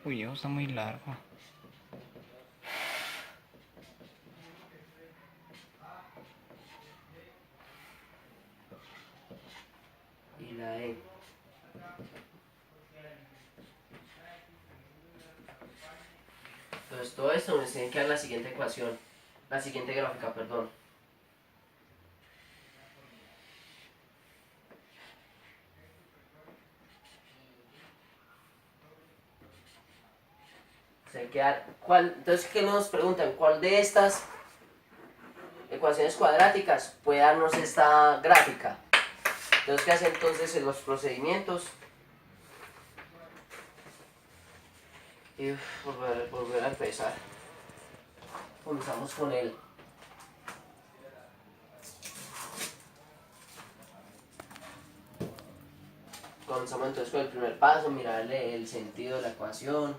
Uy, eso está muy largo. Y la E. Entonces todo esto nos tiene que dar la siguiente ecuación, la siguiente gráfica, perdón. Entonces, ¿qué nos preguntan? ¿Cuál de estas ecuaciones cuadráticas puede darnos esta gráfica? Entonces, ¿qué hace entonces en los procedimientos? Y volver a empezar. comenzamos con el comenzamos entonces con el primer paso, mirarle el sentido de la ecuación.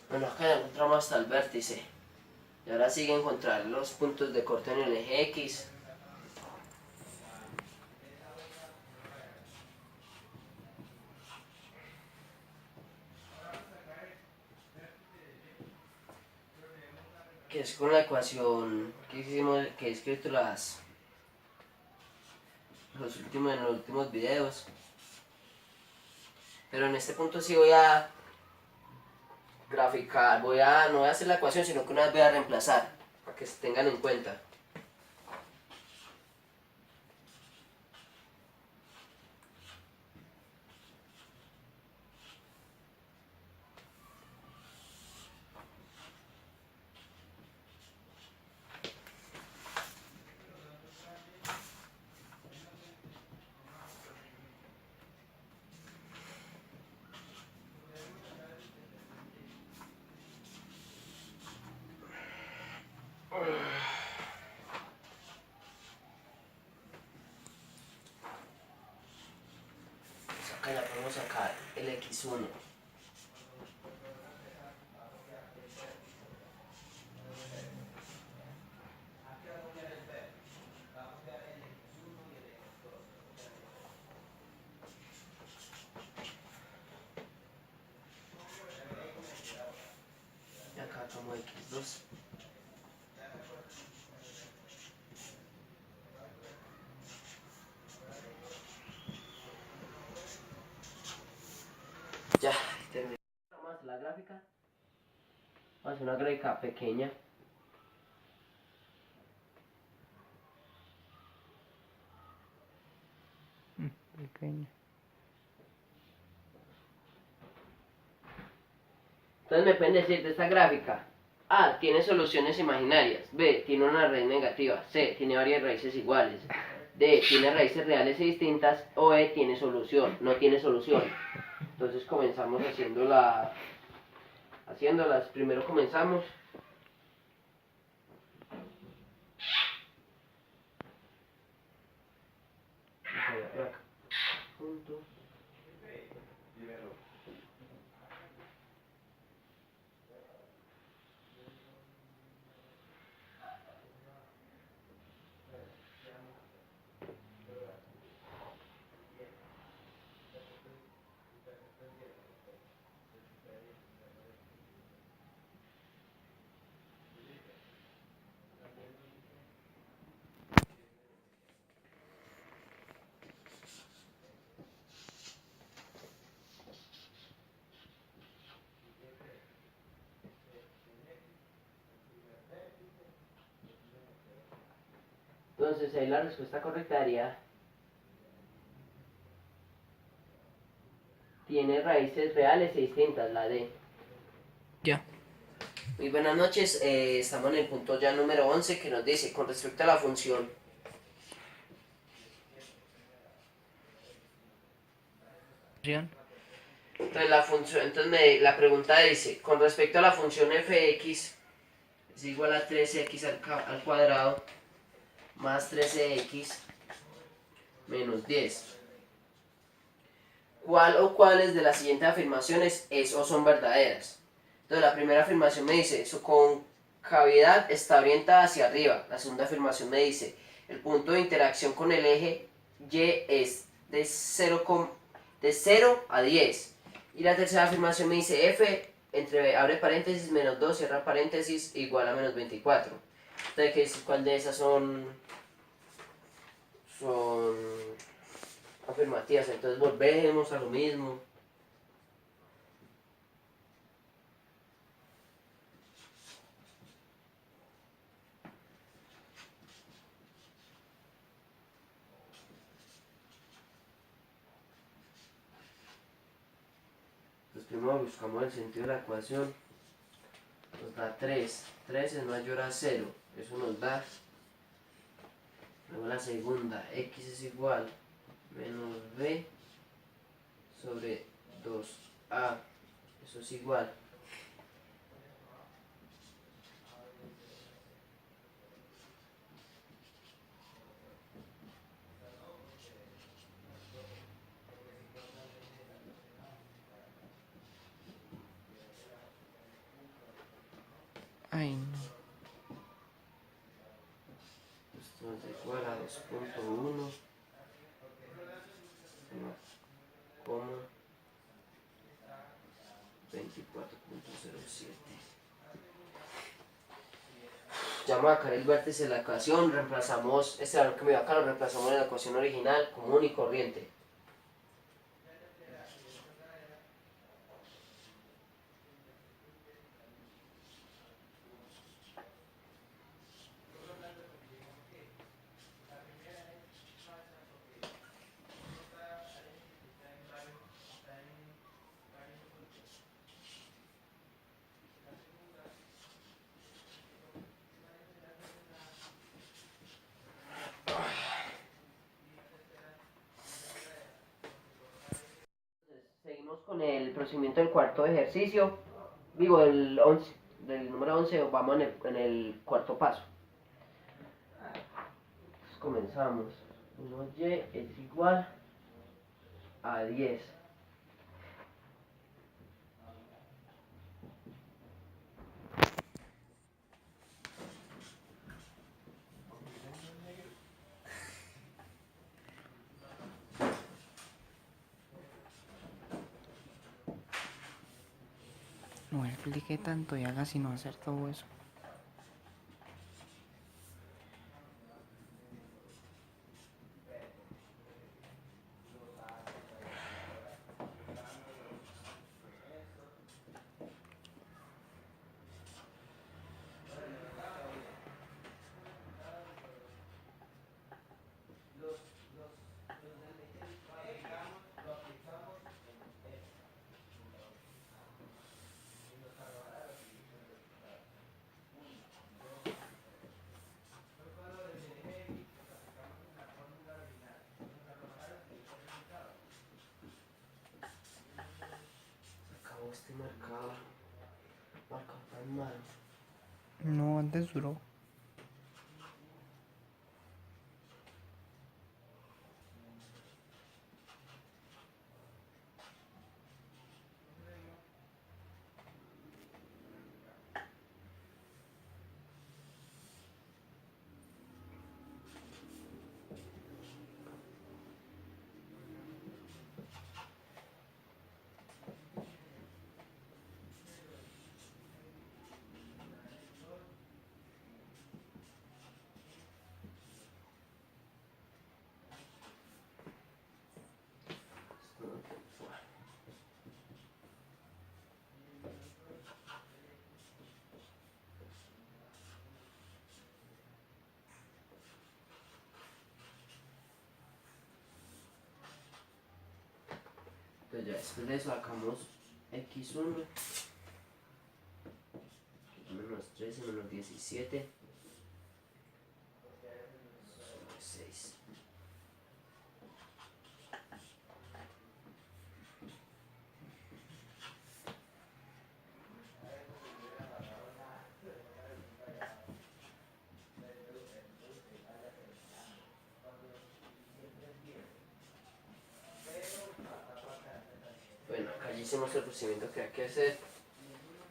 Bueno, acá ya encontramos hasta el vértice. Y ahora sigue encontrar los puntos de corte en el eje X. Que es con la ecuación que hicimos, que he escrito en los últimos videos. Pero en este punto sí voy a graficar, no voy a hacer la ecuación, sino que una vez voy a reemplazar, para que se tengan en cuenta. Acá ya podemos sacar el X1. Y acá como X2. Ya, terminé. Vamos a hacer la gráfica. Vamos a hacer una gráfica pequeña. Pequeño. Entonces me pueden decir de esta gráfica: A, tiene soluciones imaginarias. B, tiene una raíz negativa. C, tiene varias raíces iguales. D, tiene raíces reales y distintas. O E, tiene solución, no tiene solución. Entonces comenzamos haciéndolas. Primero comenzamos. Acá. Punto. Entonces ahí la respuesta correcta sería: tiene raíces reales y distintas, la D. Ya. Muy buenas noches, estamos en el punto ya número 11 que nos dice con respecto a la función. Entonces la función, la pregunta dice, con respecto a la función fx es igual a 13x al cuadrado más 13x menos 10. ¿Cuál o cuáles de las siguientes afirmaciones es o son verdaderas? Entonces la primera afirmación me dice, su concavidad está orientada hacia arriba. La segunda afirmación me dice, el punto de interacción con el eje Y es de 0 a 10. Y la tercera afirmación me dice, f entre abre paréntesis menos 2 cierra paréntesis igual a menos 24. Entonces, ¿cuál de esas son son afirmativas, entonces volvemos a lo mismo. Entonces primero buscamos el sentido de la ecuación, nos da 3, 3 es mayor a 0, eso nos da. Luego la segunda, x es igual menos b sobre 2a, eso es igual. Ay, no. Esto es igual a 2.1, coma 24.07. Ya me va a caer el vértice de la ecuación, reemplazamos este valor que me va acá, lo reemplazamos en la ecuación original común y corriente. Seguimos con el procedimiento del cuarto ejercicio, digo del 11, del número 11, vamos en el cuarto paso. Entonces comenzamos, 1y es igual a 10. No expliqué tanto y haga sino hacer todo eso. Acabó este marcador tan malo. No, antes duró. Entonces ya después de eso sacamos x1 menos 13 menos 17 sobre 6. Bueno, acá ya hicimos el procedimiento que hay que hacer.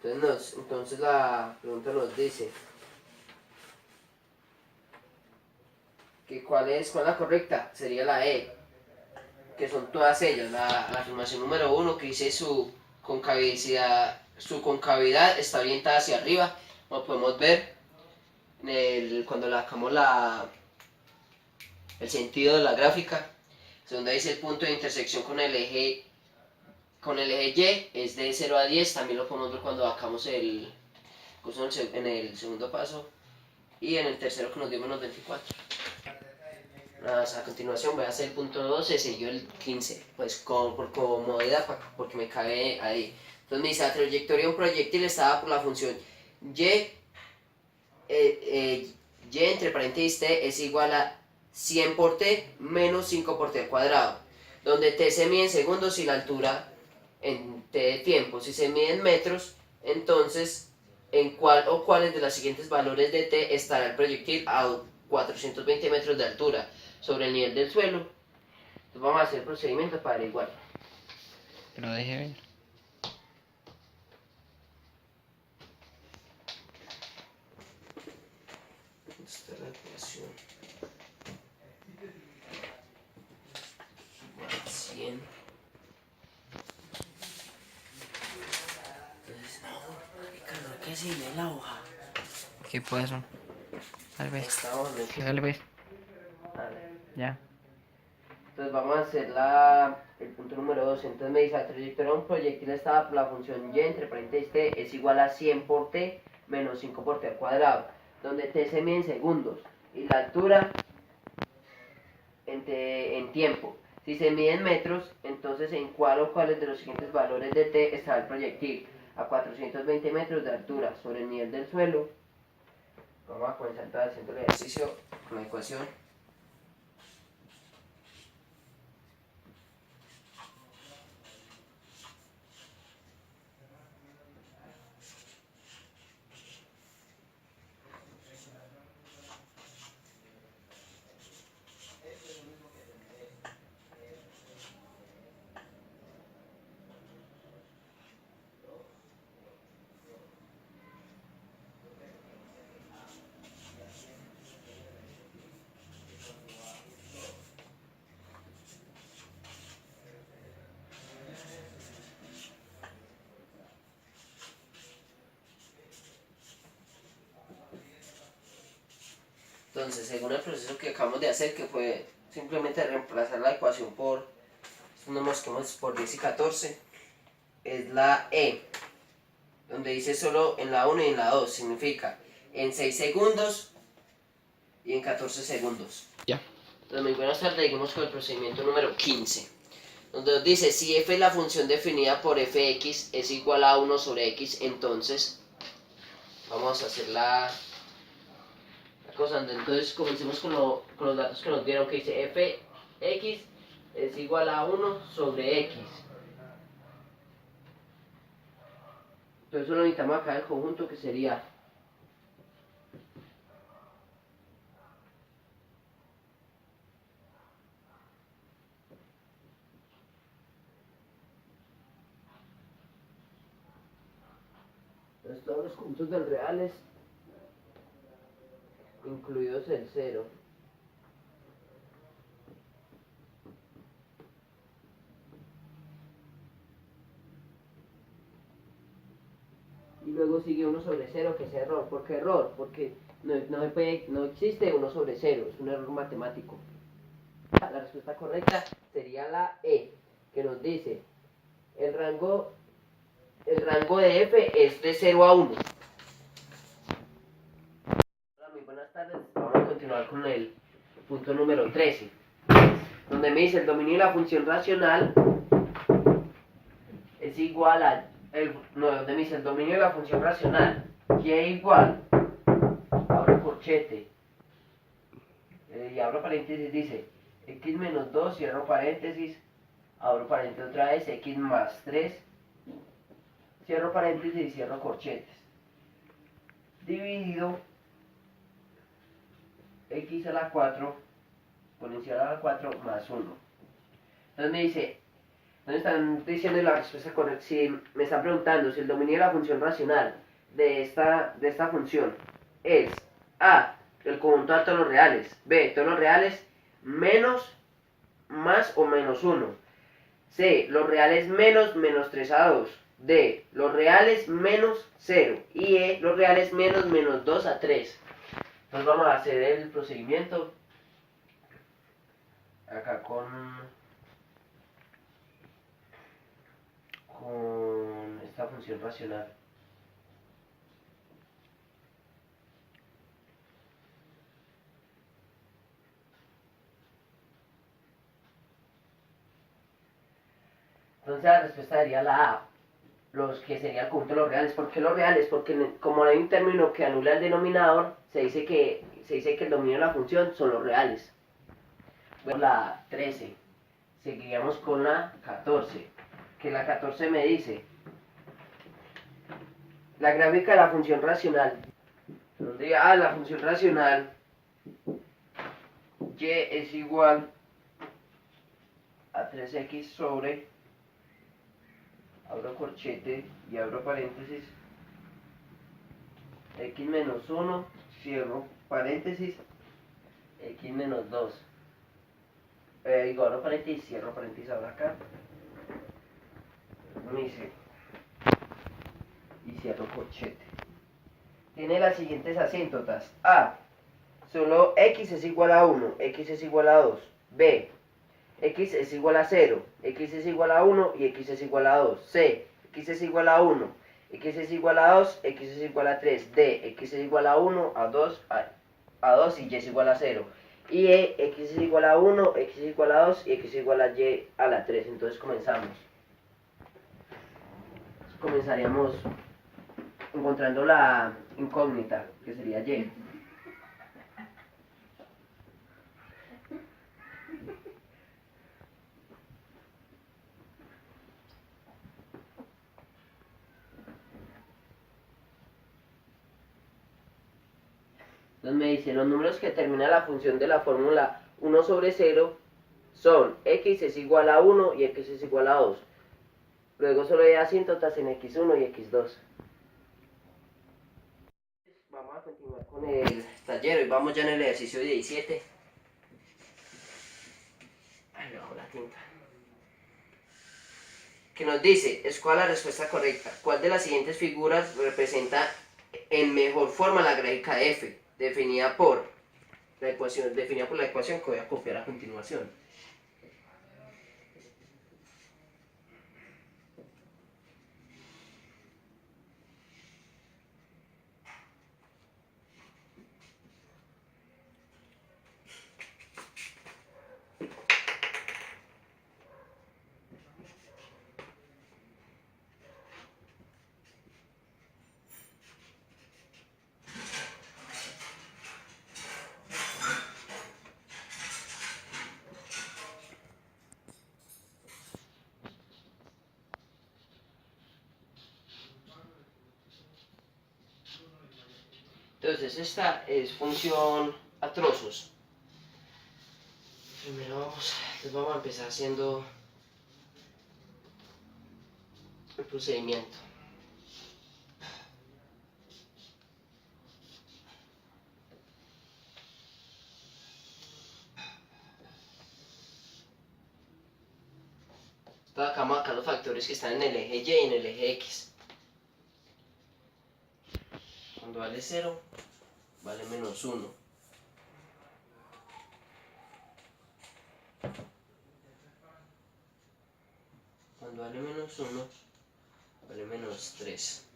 Entonces la pregunta nos dice que cuál es la correcta, sería la E, que son todas ellas. La afirmación número 1 que dice su concavidad está orientada hacia arriba, como podemos ver cuando sacamos el sentido de la gráfica. Donde dice el punto de intersección con el eje Y es de 0 a 10, también lo podemos ver cuando bajamos en el segundo paso, y en el tercero que nos dio menos 24. A continuación voy a hacer el punto 12, seguido el 15, pues por comodidad, porque me cabe ahí. Entonces me dice, la trayectoria de un proyectil está dada por la función y entre paréntesis t es igual a 100 por t menos 5 por t al cuadrado, donde t se mide en segundos y la altura en t de tiempo. Si se mide en metros, entonces en cuál o cuáles de los siguientes valores de t estará el proyectil a 420 metros de altura sobre el nivel del suelo. Entonces vamos a hacer el procedimiento para averiguar. Pero deje ver. Esta es la ecuación. Igual a 100. Entonces, no, marica, no, que se lee la hoja. ¿Qué puede eso? Tal vez. Esta hoja no es que... Tal vez. Vale. Ya. Entonces vamos a hacer el punto número 2. Entonces me dice, la trayectoria de un proyectil está dada por la función y entre paréntesis t es igual a 100 por t menos 5 por t al cuadrado, donde t se mide en segundos y la altura en tiempo. Si se mide en metros, entonces en cuál o cuáles de los siguientes valores de t estará el proyectil a 420 metros de altura sobre el nivel del suelo. Vamos a comenzar entonces haciendo el ejercicio con la ecuación. Entonces, según el proceso que acabamos de hacer, que fue simplemente reemplazar la ecuación por estos números que hemos por 10 y 14, es la E, donde dice solo en la 1 y en la 2, significa en 6 segundos y en 14 segundos. Ya. Entonces, muy buenas tardes, seguimos con el procedimiento número 15, donde nos dice, si f es la función definida por fx es igual a 1 sobre x, entonces vamos a hacer la cosa. Entonces comencemos con los datos que nos dieron, que dice fx es igual a 1 sobre x. Entonces solo necesitamos acá el conjunto, que sería todos los conjuntos del reales, incluidos el 0. Y luego sigue 1 sobre 0, que es error. ¿Por qué error? Porque no existe 1 sobre 0, es un error matemático. La respuesta correcta sería la E, que nos dice el rango de f es de 0 a 1. Hola, muy buenas tardes. Vamos a continuar con el punto número 13, donde me dice el dominio de la función racional es igual a donde me dice el dominio de la función racional y igual, abro corchete, y abro paréntesis, dice x menos 2, cierro paréntesis, abro paréntesis otra vez, x más 3, cierro paréntesis y cierro corchetes, dividido x a la 4 exponencial a la 4 más 1. Entonces me dice, ¿dónde están diciendo la respuesta correcta? Si me están preguntando si el dominio de la función racional de esta función es A, el conjunto de todos los reales, B, todos los reales menos, más o menos 1, C, los reales menos 3 a 2, D, los reales menos 0 y E, los reales menos 2 a 3. Entonces vamos a hacer el procedimiento. acá con esta función racional. Entonces la respuesta sería la A, los que sería el conjunto de los reales. ¿Por qué los reales? Porque como hay un término que anula el denominador, se dice que el dominio de la función son los reales. Bueno, la 13. Seguiríamos con la 14. Que la 14 me dice la gráfica de la función racional. Donde la función racional y es igual a 3x sobre, abro corchete y abro paréntesis, x menos 1, cierro paréntesis, x menos 2. Digo, abro paréntesis, cierro paréntesis ahora acá. Me dice, y cierro corchete. Tiene las siguientes asíntotas. A, solo x es igual a 1, x es igual a 2. B, x es igual a 0, x es igual a 1 y x es igual a 2. C, x es igual a 1, x es igual a 2, x es igual a 3. D, x es igual a 1, a 2 y y es igual a 0. Y E, x es igual a 1, x es igual a 2 y x es igual a y a la 3. Entonces comenzamos. Comenzaríamos encontrando la incógnita, que sería y. Entonces me dice, los números que terminan la función de la fórmula 1 sobre 0 son x es igual a 1 y x es igual a 2. Luego solo hay asíntotas en x1 y x2. Vamos a continuar con el taller. Hoy vamos ya en el ejercicio 17. Ay, me bajo la tinta. Que nos dice, escoja la respuesta correcta. ¿Cuál de las siguientes figuras representa en mejor forma la gráfica de f? Definida por la ecuación que voy a copiar a continuación. Entonces esta es función a trozos. Primero vamos a empezar haciendo el procedimiento. Entonces acá vamos a sacar los factores que están en el eje y en el eje x. Cuando vale 0, vale menos 1. Cuando vale menos 1, vale menos 3.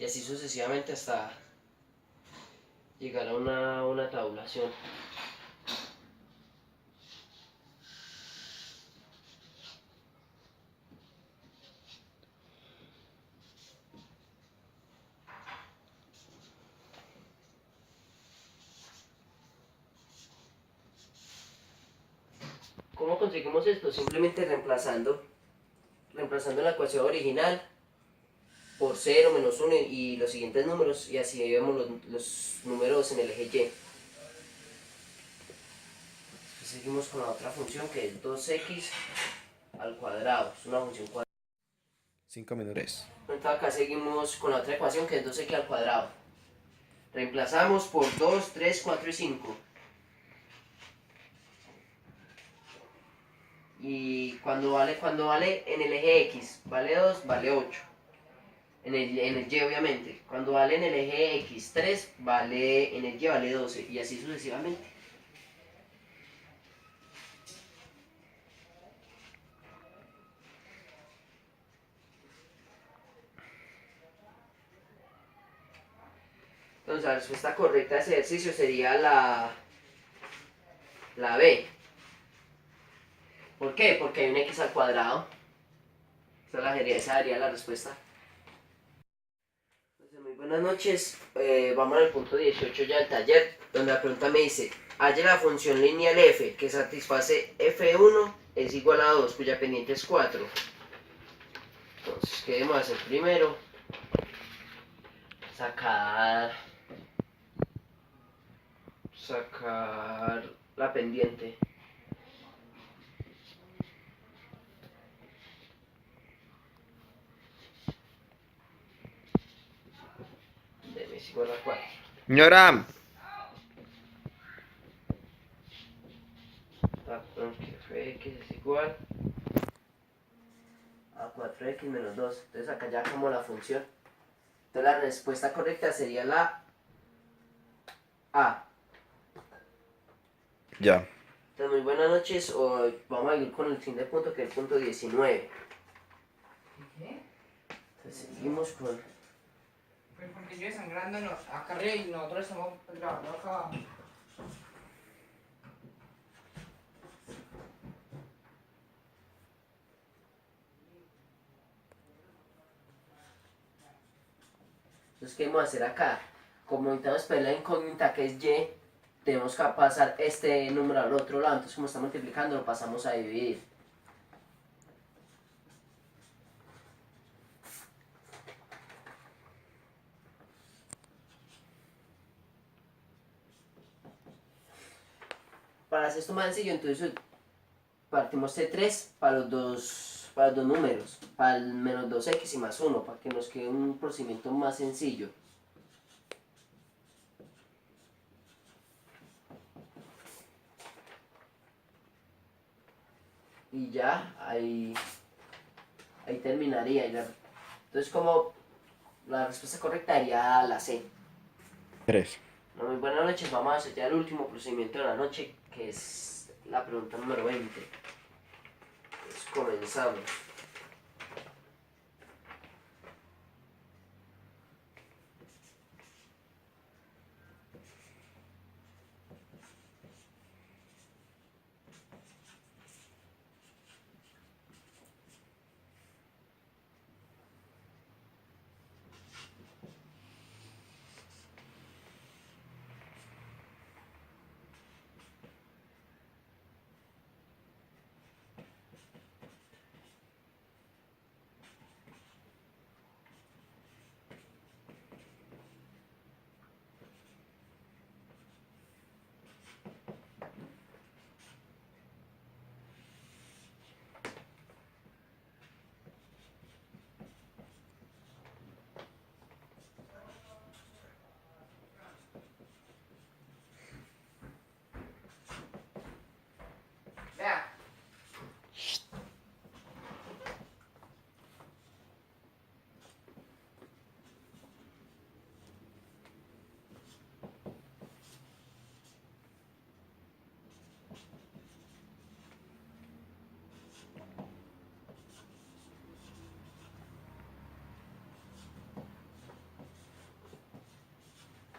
Y así sucesivamente hasta llegar a una tabulación. ¿Cómo conseguimos esto? Simplemente reemplazando la ecuación original por 0, menos 1 y los siguientes números, y así vemos los números en el eje y. Después seguimos con la otra función que es 2x al cuadrado, es una función cuadrada. 5 menores. Entonces acá seguimos con la otra ecuación que es 2x al cuadrado. Reemplazamos por 2, 3, 4 y 5. Y cuando vale en el eje x, vale 2, vale 8. En el y obviamente. Cuando vale en el eje x 3, vale en el y vale 12. Y así sucesivamente. Entonces la respuesta correcta a ese ejercicio sería la B. ¿Por qué? Porque hay un x al cuadrado. Esa sería la respuesta. Entonces, muy buenas noches. Vamos al punto 18 ya del taller, donde la pregunta me dice: halle la función lineal f que satisface f1 es igual a 2, cuya pendiente es 4. Entonces, ¿qué debemos hacer primero? Sacar la pendiente. Debe es igual a 4. Señora, Que fx es igual a 4x menos 2. Entonces acá ya como la función. Entonces la respuesta correcta sería la A. ya. Entonces muy buenas noches. Hoy vamos a ir con el siguiente punto, que es el punto 19. ¿Qué? Entonces seguimos con... Pues porque yo desangrándonos acá arriba y nosotros estamos grabando acá. Entonces, ¿qué vamos a hacer acá? Como necesitamos esperar la incógnita que es y, tenemos que pasar este número al otro lado. Entonces, como está multiplicando, lo pasamos a dividir. Para hacer esto más sencillo, entonces partimos de 3 para los dos números, para el menos 2x y más 1, para que nos quede un procedimiento más sencillo. Y ya, ahí terminaría. Entonces, como la respuesta correcta sería la C. 3. No, muy buenas noches, vamos a hacer ya el último procedimiento de la noche, que es la pregunta número 20. Entonces, comenzamos. Vea.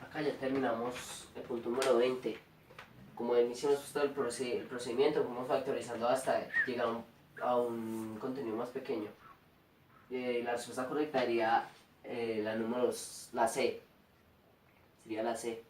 Acá ya terminamos el punto número 20. Como iniciamos todo el procedimiento, fuimos factorizando hasta llegar a un contenido más pequeño. La respuesta correcta sería la C. Sería la C.